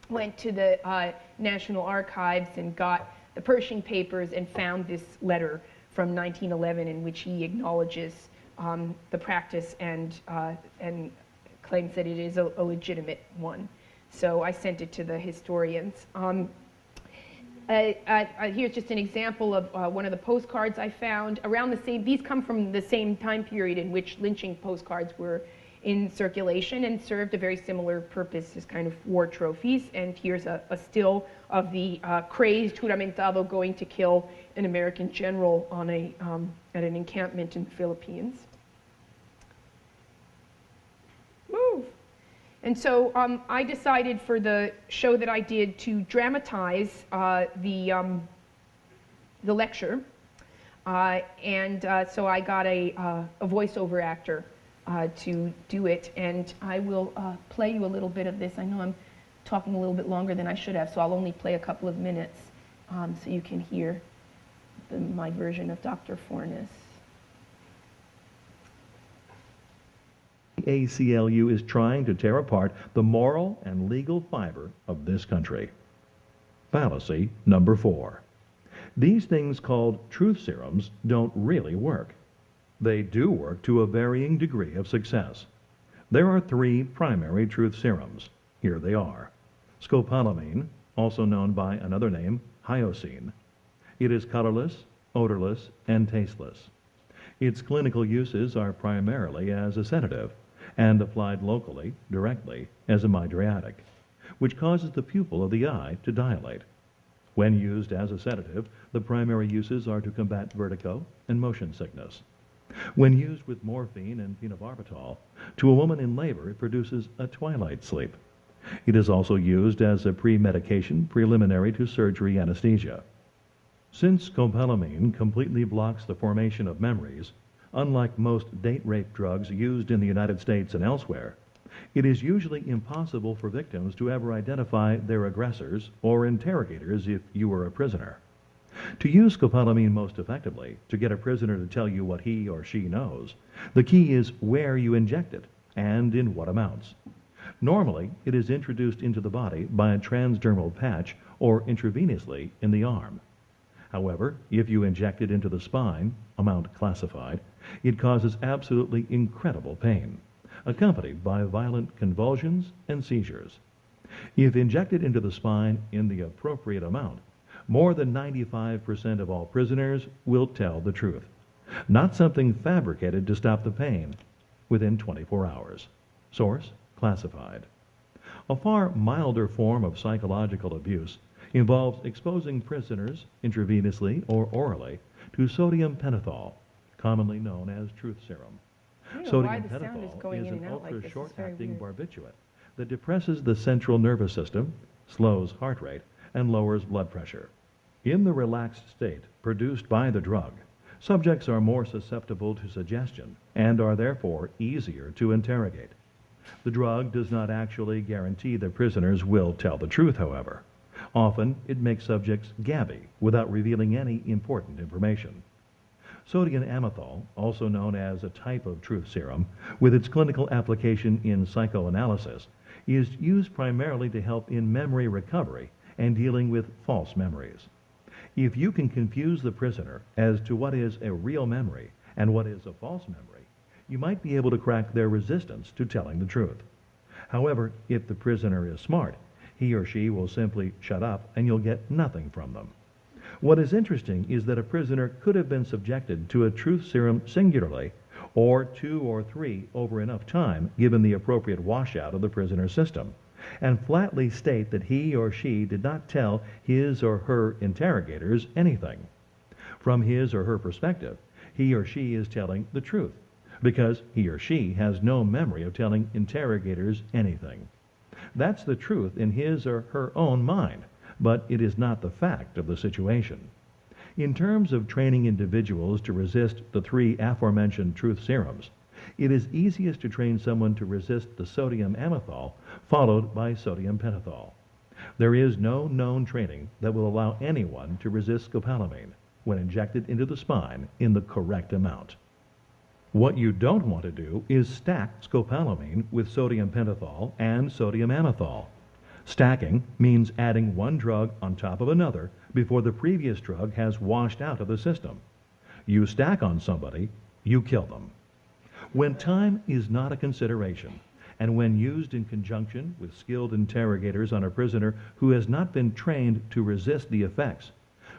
went to the National Archives and got the Pershing papers and found this letter from 1911 in which he acknowledges the practice and claims that it is a legitimate one. So I sent it to the historians. Here's just an example of one of the postcards I found. These come from the same time period in which lynching postcards were in circulation and served a very similar purpose as kind of war trophies. And here's a still of the crazed juramentado going to kill an American general on at an encampment in the Philippines. Move. And so I decided for the show that I did to dramatize the lecture, and so I got a voiceover actor to do it, and I will play you a little bit of this. I know I'm talking a little bit longer than I should have, so I'll only play a couple of minutes so you can hear my version of Dr. Fornes. The ACLU is trying to tear apart the moral and legal fiber of this country. Fallacy number 4. These things called truth serums don't really work. They do work to a varying degree of success. There are 3 primary truth serums. Here they are. Scopolamine, also known by another name, hyoscine. It is colorless, odorless, and tasteless. Its clinical uses are primarily as a sedative and applied locally, directly, as a mydriatic, which causes the pupil of the eye to dilate. When used as a sedative, the primary uses are to combat vertigo and motion sickness. When used with morphine and phenobarbital, to a woman in labor it produces a twilight sleep. It is also used as a pre-medication preliminary to surgery anesthesia. Since scopolamine completely blocks the formation of memories, unlike most date rape drugs used in the United States and elsewhere, it is usually impossible for victims to ever identify their aggressors or interrogators if you were a prisoner. To use scopolamine most effectively, to get a prisoner to tell you what he or she knows, the key is where you inject it and in what amounts. Normally, it is introduced into the body by a transdermal patch or intravenously in the arm. However, if you inject it into the spine, amount classified, it causes absolutely incredible pain, accompanied by violent convulsions and seizures. If injected into the spine in the appropriate amount, more than 95% of all prisoners will tell the truth, not something fabricated to stop the pain, within 24 hours. Source, classified. A far milder form of psychological abuse involves exposing prisoners intravenously or orally to sodium pentothal, commonly known as truth serum. I don't know Sodium why the sound is pentothal going is in an and out like this. It's very ultra-short-acting weird. barbiturate that depresses the central nervous system, slows heart rate, and lowers blood pressure. In the relaxed state produced by the drug, subjects are more susceptible to suggestion and are therefore easier to interrogate. The drug does not actually guarantee the prisoners will tell the truth, however. Often, it makes subjects gabby without revealing any important information. Sodium amytal, also known as a type of truth serum, with its clinical application in psychoanalysis, is used primarily to help in memory recovery and dealing with false memories. If you can confuse the prisoner as to what is a real memory and what is a false memory, you might be able to crack their resistance to telling the truth. However, if the prisoner is smart, he or she will simply shut up and you'll get nothing from them. What is interesting is that a prisoner could have been subjected to a truth serum singularly, or 2 or 3 over enough time given the appropriate washout of the prisoner's system, and flatly state that he or she did not tell his or her interrogators anything. From his or her perspective, he or she is telling the truth, because he or she has no memory of telling interrogators anything. That's the truth in his or her own mind, but it is not the fact of the situation. In terms of training individuals to resist the 3 aforementioned truth serums, it is easiest to train someone to resist the sodium amytal, followed by sodium pentothal. There is no known training that will allow anyone to resist scopolamine when injected into the spine in the correct amount. What you don't want to do is stack scopolamine with sodium pentothal and sodium amytal. Stacking means adding one drug on top of another before the previous drug has washed out of the system. You stack on somebody, you kill them. When time is not a consideration, and when used in conjunction with skilled interrogators on a prisoner who has not been trained to resist the effects,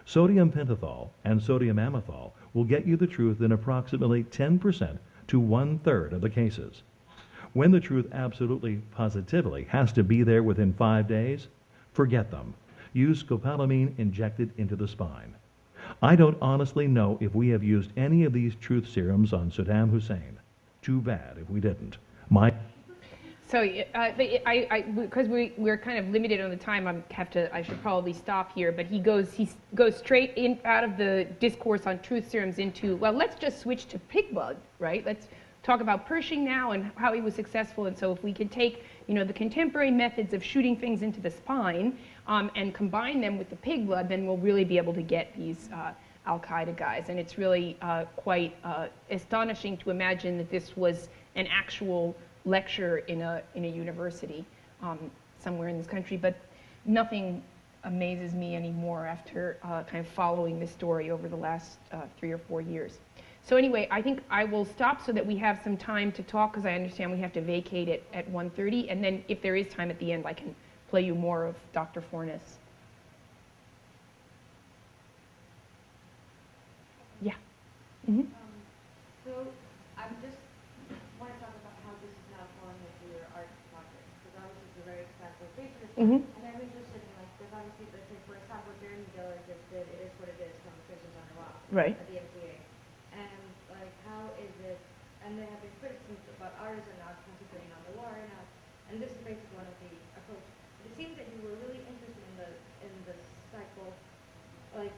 sodium pentothal and sodium amytal will get you the truth in approximately 10% to 1/3 of the cases. When the truth absolutely positively has to be there within 5 days, forget them. Use scopolamine injected into the spine. I don't honestly know if we have used any of these truth serums on Saddam Hussein. Too bad if we didn't. So, because we're kind of limited on the time, I should probably stop here. But he goes straight in out of the discourse on truth serums into, well, let's just switch to pig blood, right? Let's talk about Pershing now and how he was successful. And so, if we can take, the contemporary methods of shooting things into the spine and combine them with the pig blood, then we'll really be able to get these Al-Qaeda guys. And it's really quite astonishing to imagine that this was an actual lecture in a university somewhere in this country, but nothing amazes me anymore after kind of following this story over the last 3 or 4 years. So anyway, I think I will stop so that we have some time to talk, because I understand we have to vacate it at 1:30, and then if there is time at the end, I can play you more of Dr. Fornes. Yeah. Mm-hmm. So I'm just want to talk about how this is now falling into your art project, because obviously it's a very expansive feature. Mm-hmm. And I'm interested in, like, there's obviously, let's say, for example, Jeremy Diller just did It Is What It Is from Prisons on the Rock Right. at the MTA. And, like, how is it, and there have been criticisms about artists are not concentrating on the war now, and this is basically one of the approaches. It seems that you were really interested in the cycle, like,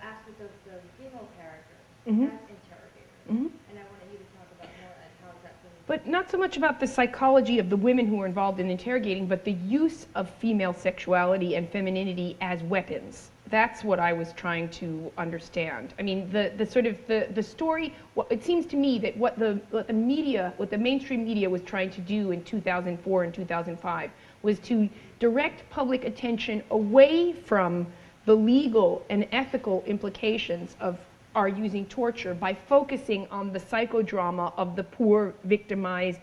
aspect of the female character Mm-hmm. as interrogator. Mm-hmm. And I wanted you to talk about more and how that's been. But not so much about the psychology of the women who were involved in interrogating, but the use of female sexuality and femininity as weapons. that's what I was trying to understand. I mean, the sort of the story. Well, it seems to me that what the media, what the mainstream media was trying to do in 2004 and 2005 was to direct public attention away from the legal and ethical implications of our using torture by focusing on the psychodrama of the poor, victimized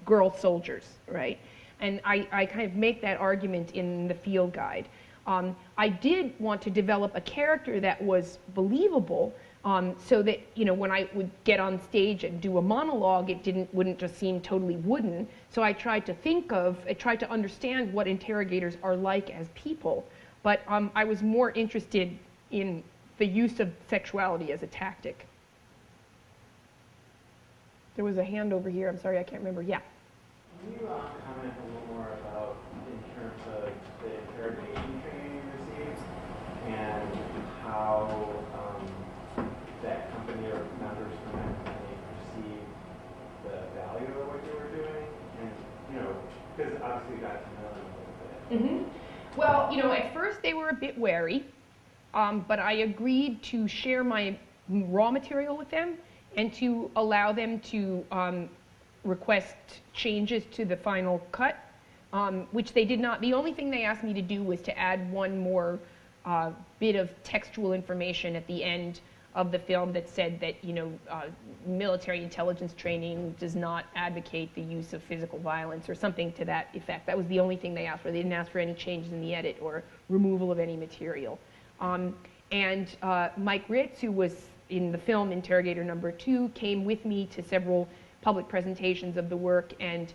girl soldiers, right? And I kind of make that argument in the field guide. I did want to develop a character that was believable, so that, you know, when I would get on stage and do a monologue, it wouldn't just seem totally wooden. So I tried to understand what interrogators are like as people. But I was more interested in the use of sexuality as a tactic. There was a hand over here. I'm sorry, I can't remember. Yeah. Can you comment a little more about, in terms of the interrogation training you received, and how that company or members from that company perceived the value of what you were doing? And, you know, because obviously you got to know them a little bit. Mm-hmm. Well, you know, at first they were a bit wary, but I agreed to share my raw material with them and to allow them to request changes to the final cut, which they did not. The only thing they asked me to do was to add one more bit of textual information at the end of the film that said that, you know, military intelligence training does not advocate the use of physical violence, or something to that effect. That was the only thing they asked for. They didn't ask for any changes in the edit or removal of any material. And Mike Ritz, who was in the film Interrogator number 2, came with me to several public presentations of the work and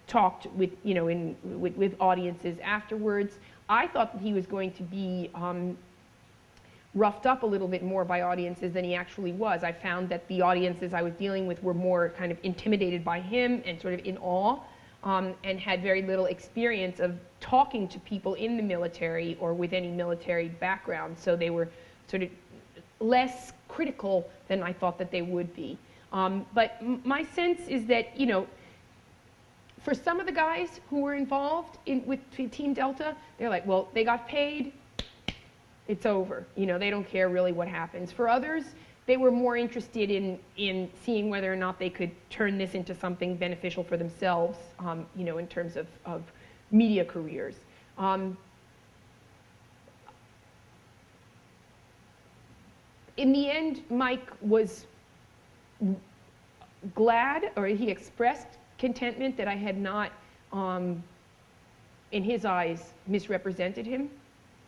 talked with, you know, with audiences afterwards. I thought that he was going to be roughed up a little bit more by audiences than he actually was. I found that the audiences I was dealing with were more kind of intimidated by him and sort of in awe, and had very little experience of talking to people in the military or with any military background. So they were sort of less critical than I thought that they would be. But my sense is that, you know, for some of the guys who were involved with Team Delta, they're like, well, they got paid, it's over. You know, they don't care really what happens. For others, they were more interested in seeing whether or not they could turn this into something beneficial for themselves, you know, in terms of media careers. In the end, Mike was glad, or he expressed contentment that I had not, in his eyes, misrepresented him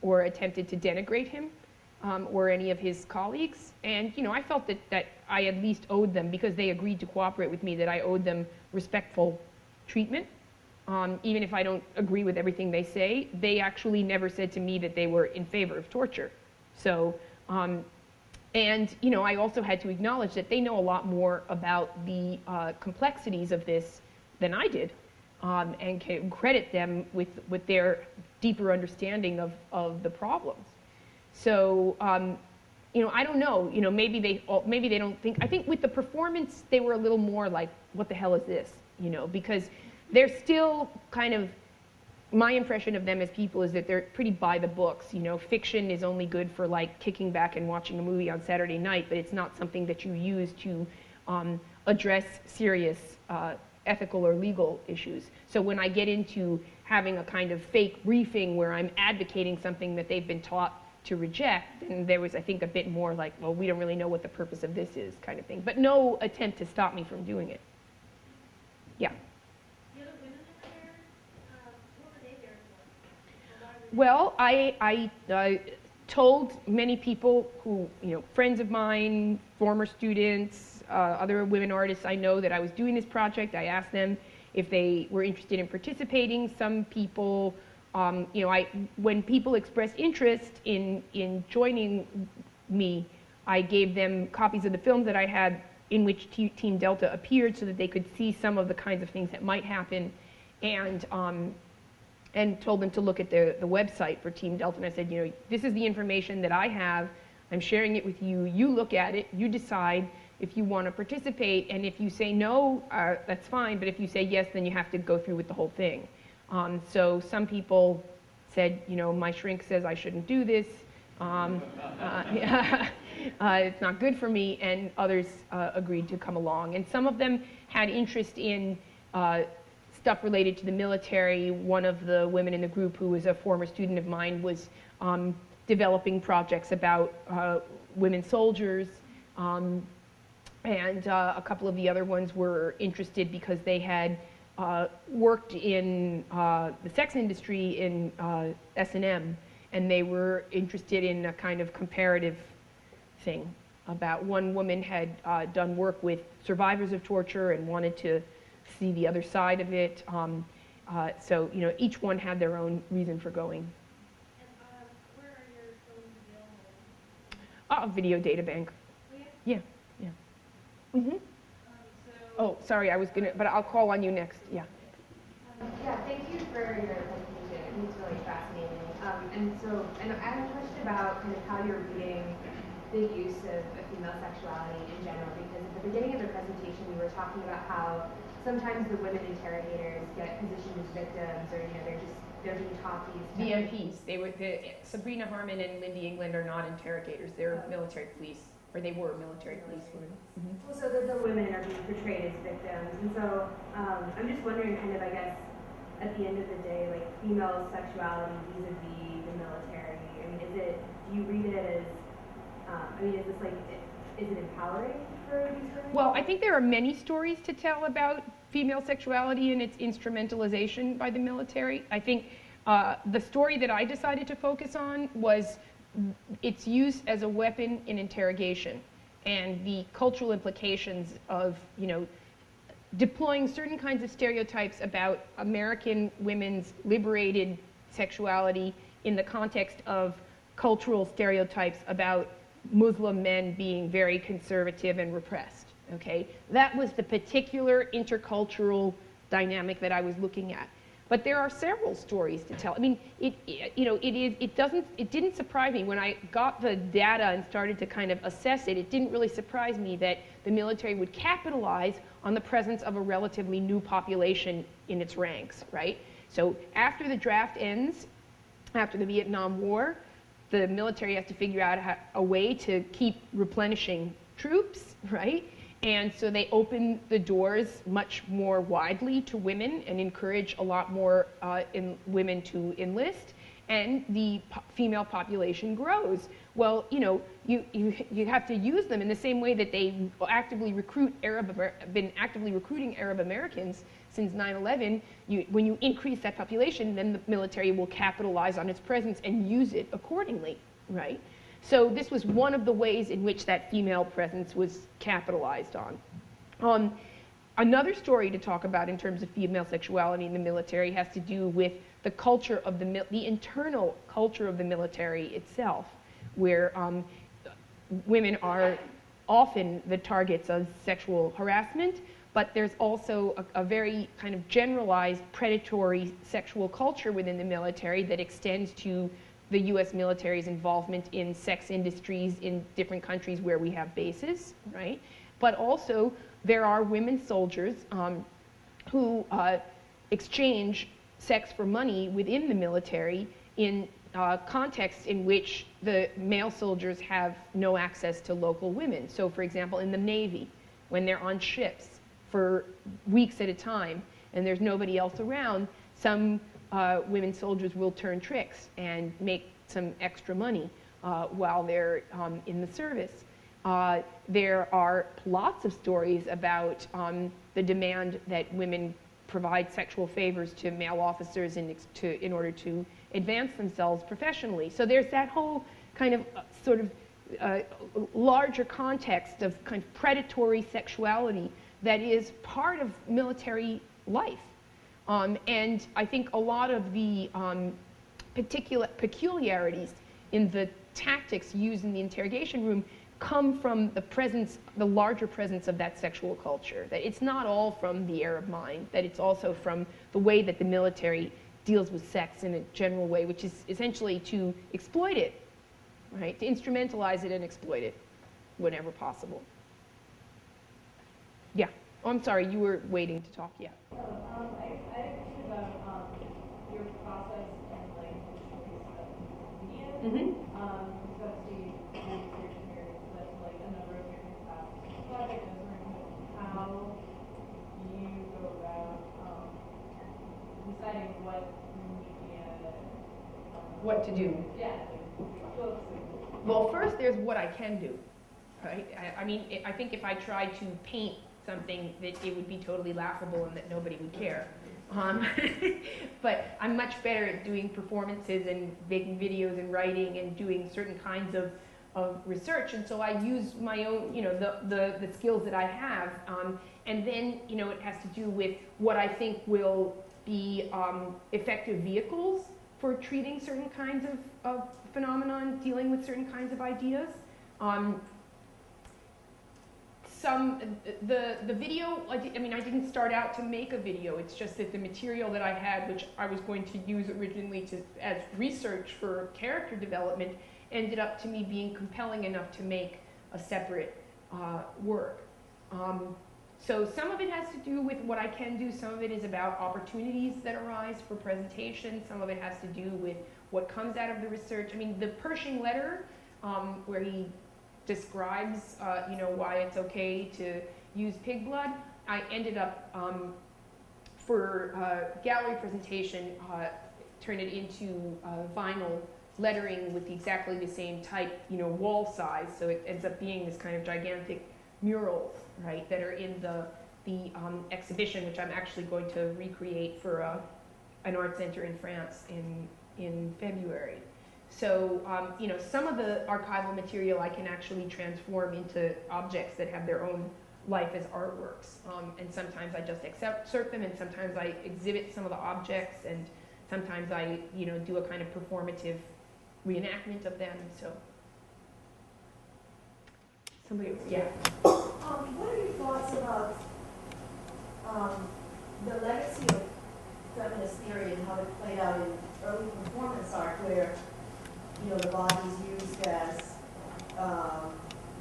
or attempted to denigrate him, or any of his colleagues. And, you know, I felt that I at least owed them, because they agreed to cooperate with me, that I owed them respectful treatment. Even if I don't agree with everything they say, they actually never said to me that they were in favor of torture. So, and, you know, I also had to acknowledge that they know a lot more about the complexities of this than I did, and can credit them with their deeper understanding of the problems. So, you know, I don't know. You know, maybe they don't think. I think with the performance, they were a little more like, "What the hell is this?" You know, because they're still kind of. My impression of them as people is that they're pretty by the books. You know, fiction is only good for like kicking back and watching a movie on Saturday night, but it's not something that you use to address serious ethical or legal issues. So when I get into having a kind of fake briefing where I'm advocating something that they've been taught to reject, then there was, I think, a bit more like, well, we don't really know what the purpose of this is, kind of thing. But no attempt to stop me from doing it. Yeah. Well, I told many people who, you know, friends of mine, former students, other women artists I know, that I was doing this project. I asked them if they were interested in participating. Some people, you know, when people expressed interest in joining me, I gave them copies of the films that I had in which Team Delta appeared, so that they could see some of the kinds of things that might happen, and told them to look at the website for Team Delta. And I said, you know, this is the information that I have. I'm sharing it with you. You look at it. You decide if you want to participate. And if you say no, that's fine. But if you say yes, then you have to go through with the whole thing. So some people said, you know, my shrink says I shouldn't do this. Yeah, it's not good for me, and others agreed to come along. And some of them had interest in stuff related to the military. One of the women in the group, who was a former student of mine, was developing projects about women soldiers. And a couple of the other ones were interested because they had worked in the sex industry in S&M, and they were interested in a kind of comparative thing. About one woman had done work with survivors of torture and wanted to see the other side of it. So, you know, each one had their own reason for going. And where are your films available? Video data bank. Oh, yeah? Yeah, yeah. Mm-hmm. Oh, sorry, I was gonna, but I'll call on you next. Yeah. Yeah, thank you for your presentation. It's really fascinating. And I have a question about kind of how you're reading the use of female sexuality in general, because at the beginning of the presentation we were talking about how sometimes the women interrogators get positioned as victims, or you know they're being taught these VMPs. Sabrina Harmon and Lindy England are not interrogators. They're military police. Or they were military police. Mm-hmm. Well, so the women are being portrayed as victims, and so I'm just wondering, kind of, I guess, at the end of the day, like female sexuality vis-a-vis the military. I mean, do you read it as, is this like, is it empowering for these women? Well, I think there are many stories to tell about female sexuality and its instrumentalization by the military. I think the story that I decided to focus on was its use as a weapon in interrogation and the cultural implications of, you know, deploying certain kinds of stereotypes about American women's liberated sexuality in the context of cultural stereotypes about Muslim men being very conservative and repressed. Okay, that was the particular intercultural dynamic that I was looking at. But there are several stories to tell. I mean, it didn't surprise me when I got the data and started to kind of assess it. It didn't really surprise me that the military would capitalize on the presence of a relatively new population in its ranks, right? So after the draft ends, after the Vietnam War, the military has to figure out a way to keep replenishing troops, right? And so they open the doors much more widely to women and encourage a lot more women to enlist, and the female population grows. Well, you know, you have to use them in the same way that they been actively recruiting Arab Americans since 9/11. When you increase that population, then the military will capitalize on its presence and use it accordingly, right? So this was one of the ways in which that female presence was capitalized on. Another story to talk about in terms of female sexuality in the military has to do with the culture of the internal culture of the military itself, where women are often the targets of sexual harassment, but there's also a very kind of generalized predatory sexual culture within the military that extends to the U.S. military's involvement in sex industries in different countries where we have bases, right? But also there are women soldiers who exchange sex for money within the military in contexts in which the male soldiers have no access to local women. So, for example, in the Navy, when they're on ships for weeks at a time and there's nobody else around, some women soldiers will turn tricks and make some extra money while they're in the service. There are lots of stories about the demand that women provide sexual favors to male officers in order to advance themselves professionally. So there's that whole kind of sort of larger context of kind of predatory sexuality that is part of military life. And I think a lot of the peculiarities in the tactics used in the interrogation room come from the larger presence of that sexual culture. That it's not all from the Arab mind, that it's also from the way that the military deals with sex in a general way, which is essentially to exploit it, right? To instrumentalize it and exploit it whenever possible. Yeah. Oh, I'm sorry, you were waiting to talk, yeah. I had a question about your process and like the choice of media. Mm-hmm. discussed the research here with like a number of different projects. I was wondering how you go about deciding what media, What to do? yeah, like books. Well, first there's what I can do, right? I mean, I think if I tried to paint something, that it would be totally laughable and that nobody would care. But I'm much better at doing performances and making videos and writing and doing certain kinds of research, and so I use my own, the skills that I have, and then, it has to do with what I think will be effective vehicles for treating certain kinds of phenomenon, dealing with certain kinds of ideas. The video, I didn't start out to make a video. It's just that the material that I had, which I was going to use originally as research for character development, ended up to me being compelling enough to make a separate work. So some of it has to do with what I can do. Some of it is about opportunities that arise for presentation. Some of it has to do with what comes out of the research. I mean, the Pershing letter, where he describes, why it's okay to use pig blood, I ended up, for gallery presentation, turn it into vinyl lettering with exactly the same type, wall size. So it ends up being this kind of gigantic murals, right, that are in the exhibition, which I'm actually going to recreate for an art center in France in February. So, some of the archival material I can actually transform into objects that have their own life as artworks. And sometimes I just excerpt them, and sometimes I exhibit some of the objects, and sometimes I, do a kind of performative reenactment of them. So, somebody, yeah. What are your thoughts about the legacy of feminist theory and how it played out in early performance art, where the body is used as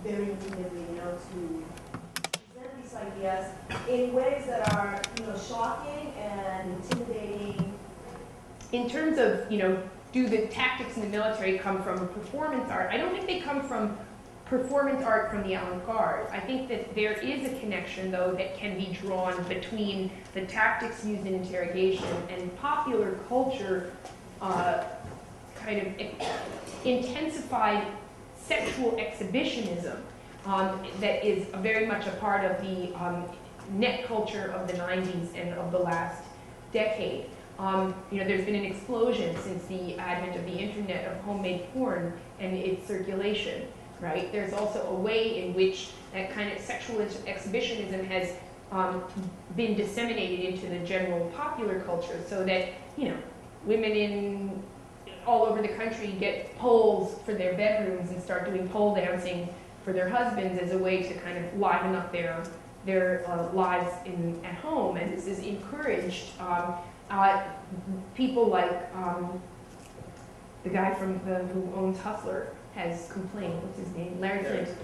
very immediately, to present these ideas in ways that are, shocking and intimidating. In terms of, do the tactics in the military come from performance art? I don't think they come from performance art from the avant-garde. I think that there is a connection, though, that can be drawn between the tactics used in interrogation and popular culture kind of intensified sexual exhibitionism that is very much a part of the net culture of the 90s and of the last decade. There's been an explosion since the advent of the internet of homemade porn and its circulation, right? There's also a way in which that kind of sexual exhibitionism has been disseminated into the general popular culture, so that, women all over the country get poles for their bedrooms and start doing pole dancing for their husbands as a way to kind of liven up their lives at home. And this is encouraged. People like the guy who owns Hustler has complained. What's his name? Larry Flint.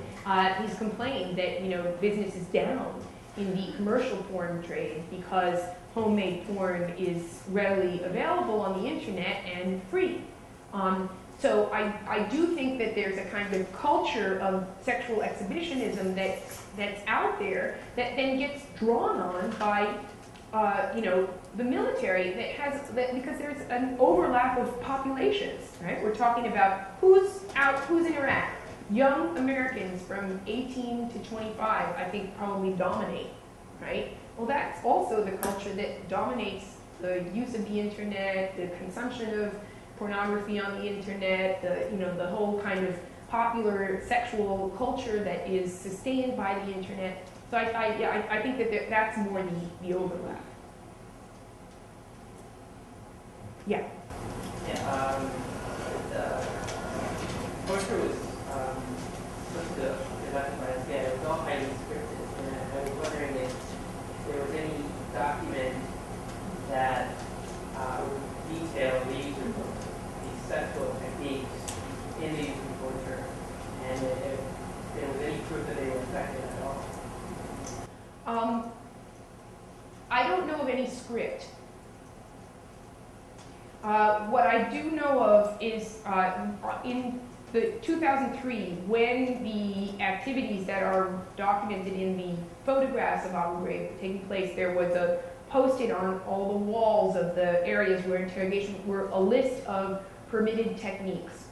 He's complained that business is down in the commercial porn trade because homemade porn is readily available on the internet and free. So I do think that there's a kind of culture of sexual exhibitionism that's out there that then gets drawn on by the military because there's an overlap of populations, right? We're talking about who's in Iraq. Young Americans from 18 to 25, I think, probably dominate, right? Well, that's also the culture that dominates the use of the internet, the consumption of pornography on the internet, the whole kind of popular sexual culture that is sustained by the internet. So I think that that's more the overlap. Yeah. Yeah. Torture was supposed to conducted by a scan. It was all highly scripted, and I was wondering if there was any document that would detail the use of these sexual techniques in the use of torture, and if there was any proof that they were effective at all. I don't know of any script. What I do know of is in the 2003, when the activities that are documented in the photographs of Abu Ghraib were taking place, there was a posted on all the walls of the areas where interrogation were a list of permitted techniques.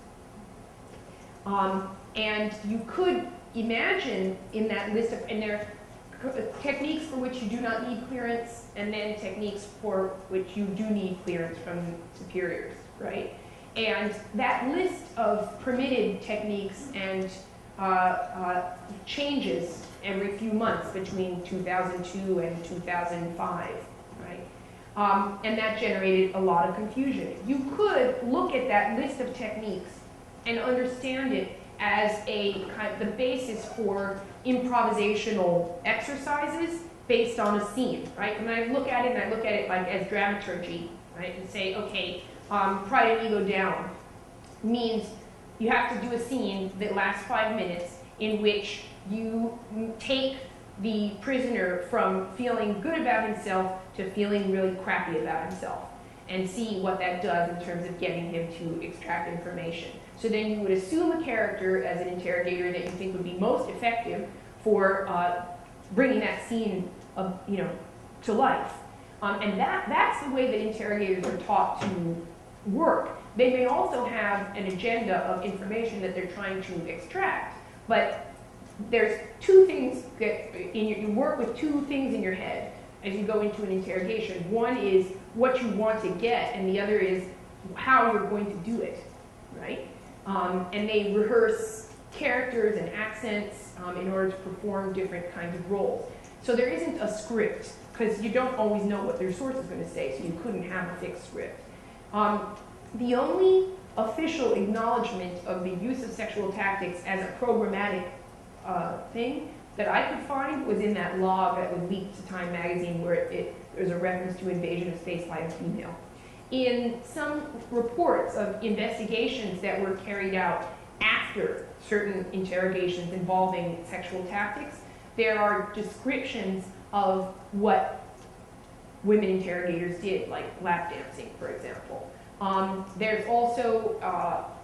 And you could imagine in that list of, and there are techniques for which you do not need clearance, and then techniques for which you do need clearance from superiors, right? And that list of permitted techniques and changes every few months between 2002 and 2005, right? And that generated a lot of confusion. You could look at that list of techniques and understand it as a kind of the basis for improvisational exercises based on a scene, right? And I look at it, and I look at it like as dramaturgy, right? And say, okay, Pride and Ego Down means you have to do a scene that lasts 5 minutes in which you take the prisoner from feeling good about himself to feeling really crappy about himself, and see what that does in terms of getting him to extract information. So then you would assume a character as an interrogator that you think would be most effective for bringing that scene to life. And that's the way that interrogators are taught to work. They may also have an agenda of information that they're trying to extract, but there's two things that you work with two things in your head as you go into an interrogation. One is what you want to get, and the other is how you're going to do it, right? And they rehearse characters and accents in order to perform different kinds of roles. So there isn't a script, because you don't always know what your source is going to say, so you couldn't have a fixed script. The only official acknowledgement of the use of sexual tactics as a programmatic thing that I could find was in that log that was leaked to Time magazine, where there's a reference to invasion of space by a female. In some reports of investigations that were carried out after certain interrogations involving sexual tactics, there are descriptions of what women interrogators did, like lap dancing, for example. There's also,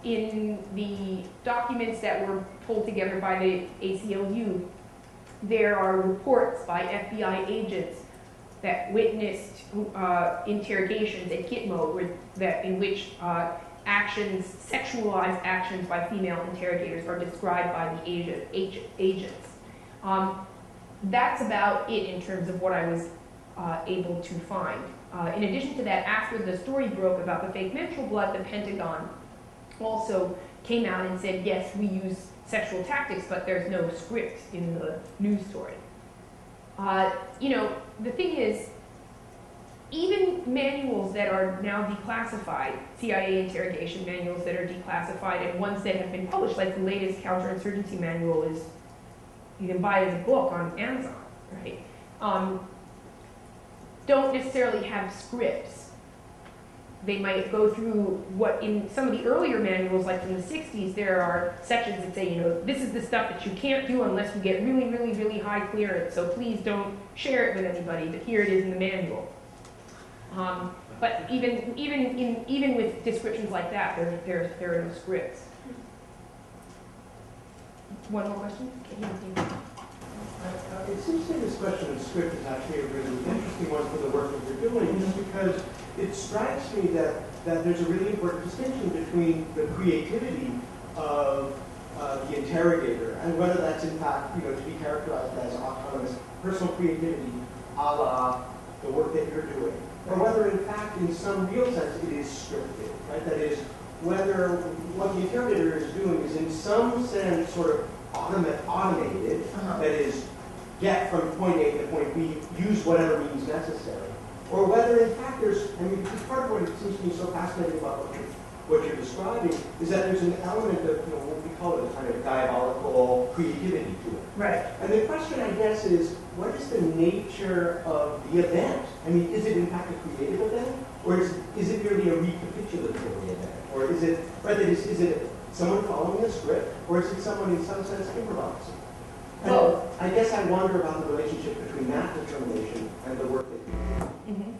in the documents that were pulled together by the ACLU, there are reports by FBI agents that witnessed interrogations at Gitmo in which sexualized actions by female interrogators are described by the agents. That's about it in terms of what I was able to find. In addition to that, after the story broke about the fake menstrual blood, the Pentagon also came out and said, yes, we use sexual tactics, but there's no script in the news story. The thing is, even manuals that are now declassified, CIA interrogation manuals that are declassified, and ones that have been published, like the latest counterinsurgency manual you can buy it as a book on Amazon, right? Don't necessarily have scripts. They might go through what in some of the earlier manuals, like in the 60s, there are sections that say, this is the stuff that you can't do unless you get really, really, really high clearance, so please don't share it with anybody, but here it is in the manual. But even with descriptions like that, there are no scripts. One more question? It seems to me this question of script is actually a really interesting one for the work that you're doing, just because it strikes me that there's a really important distinction between the creativity of the interrogator and whether that's in fact to be characterized as autonomous personal creativity a la the work that you're doing, or whether in fact in some real sense it is scripted, right? That is, whether what the interrogator is doing is in some sense sort of automated, that is, get from point A to point B, use whatever means necessary, or whether in fact there's, because part of what it seems to me so fascinating about what you're describing is that there's an element of, what we call it a kind of diabolical creativity to it. Right. And the question, I guess, is what is the nature of the event? Is it in fact a creative event, or is it merely a recapitulatory event, or is it, right? Is it someone following a script, or is it someone in some sense improvising? Well, I guess I wonder about the relationship between that determination and the work that you do. Mm-hmm.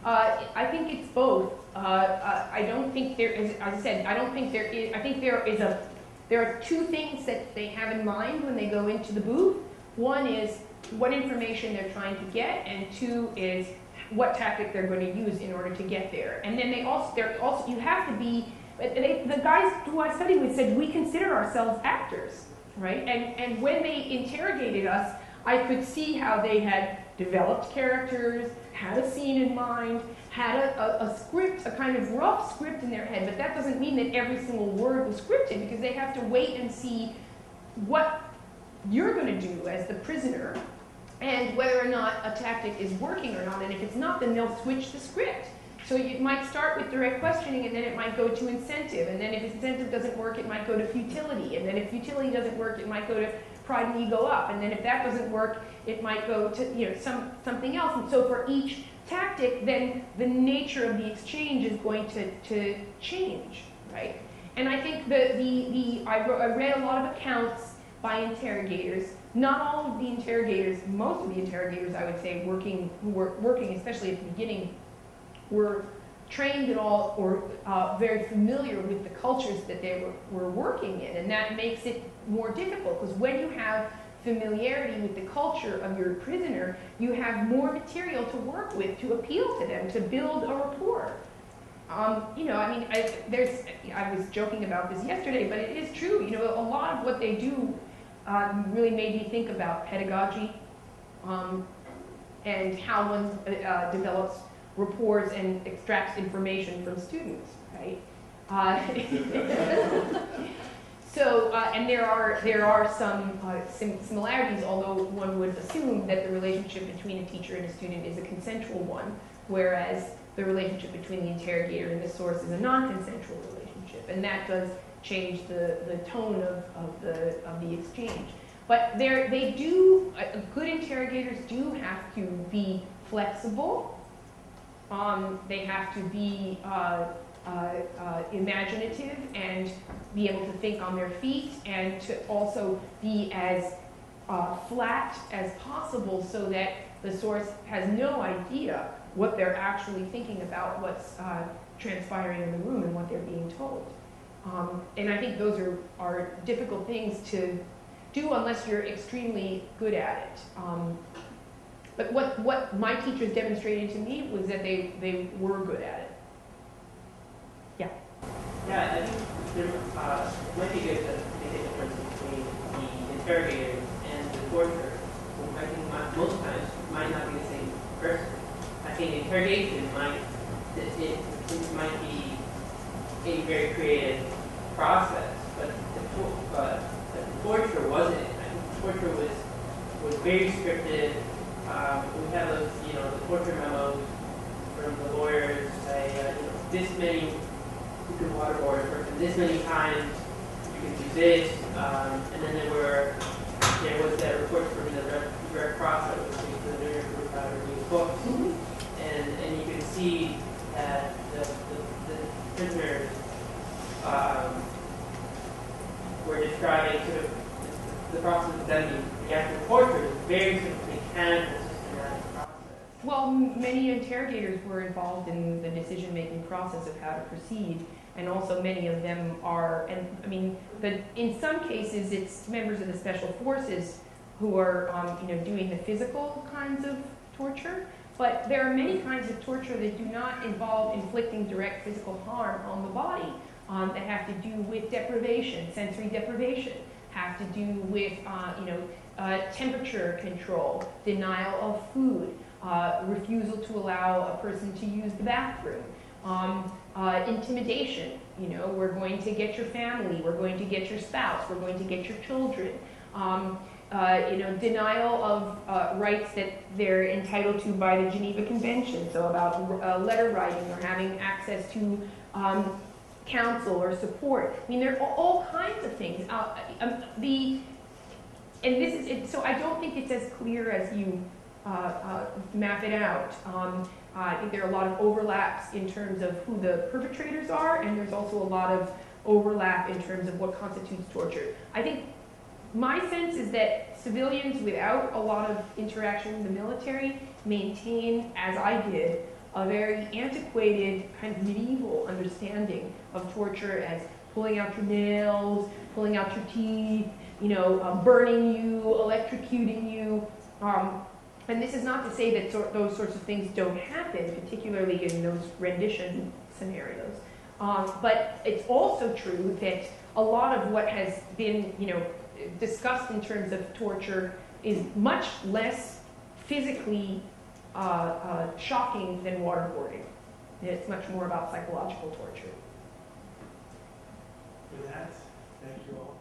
I think it's both. I don't think there is, as I said, I don't think there is, I think there there are two things that they have in mind when they go into the booth. One is what information they're trying to get, and two is what tactic they're going to use in order to get there. And then you have to be, the guys who I studied with said, we consider ourselves actors, right? And when they interrogated us, I could see how they had developed characters, had a scene in mind, had a script, a kind of rough script in their head, but that doesn't mean that every single word was scripted, because they have to wait and see what you're going to do as the prisoner, and whether or not a tactic is working or not. And if it's not, then they'll switch the script. So it might start with direct questioning, and then it might go to incentive, and then if incentive doesn't work, it might go to futility, and then if futility doesn't work, it might go to pride and ego up, and then if that doesn't work, it might go to something else. And so for each tactic, then the nature of the exchange is going to change, right? And I think I read a lot of accounts by interrogators. Not all of the interrogators, most of the interrogators, I would say, who were working, especially at the beginning, were trained at all or very familiar with the cultures that they were working in, and that makes it more difficult, because when you have familiarity with the culture of your prisoner, you have more material to work with, to appeal to them, to build a rapport. I was joking about this yesterday, but it is true. A lot of what they do really made me think about pedagogy and how one develops rapports and extracts information from students, right? And there are some similarities, although one would assume that the relationship between a teacher and a student is a consensual one, whereas the relationship between the interrogator and the source is a non-consensual relationship, and that does change the tone of the exchange. But good interrogators do have to be flexible. They have to be imaginative and be able to think on their feet, and to also be as flat as possible so that the source has no idea what they're actually thinking about what's transpiring in the room and what they're being told. And I think those are difficult things to do unless you're extremely good at it. But what my teachers demonstrated to me was that they were good at it. Yeah. Yeah, I think there might be good to make a difference between the interrogator and the torturer, who I think most times might not be the same person. I think interrogation might be a very creative process, but the torture wasn't. I think the torture was very scripted. We have those, the torture memos from the lawyers say, this many you can waterboard a person, this many times you can do this, and then there was that report from the direct process, which is the New York Group out of these books, and you can see that the prisoners were describing sort of the process of them the actual torture is very sort of mechanical, systematic process. Well, many interrogators were involved in the decision-making process of how to proceed, and also many of them are, and I mean, in some cases it's members of the special forces who are, doing the physical kinds of torture, but there are many kinds of torture that do not involve inflicting direct physical harm on the body, that have to do with deprivation, sensory deprivation, have to do with, temperature control, denial of food, refusal to allow a person to use the bathroom, intimidation. We're going to get your family, we're going to get your spouse, we're going to get your children. Denial of rights that they're entitled to by the Geneva Convention, so about letter writing or having access to counsel or support. I mean, there are all kinds of things. So I don't think it's as clear as you map it out. I think there are a lot of overlaps in terms of who the perpetrators are, and there's also a lot of overlap in terms of what constitutes torture. I think my sense is that civilians without a lot of interaction with the military maintain, as I did, a very antiquated kind of medieval understanding of torture as pulling out your nails, pulling out your teeth, burning you, electrocuting you. And this is not to say that those sorts of things don't happen, particularly in those rendition scenarios. But it's also true that a lot of what has been, discussed in terms of torture is much less physically shocking than waterboarding. It's much more about psychological torture. With that, thank you all.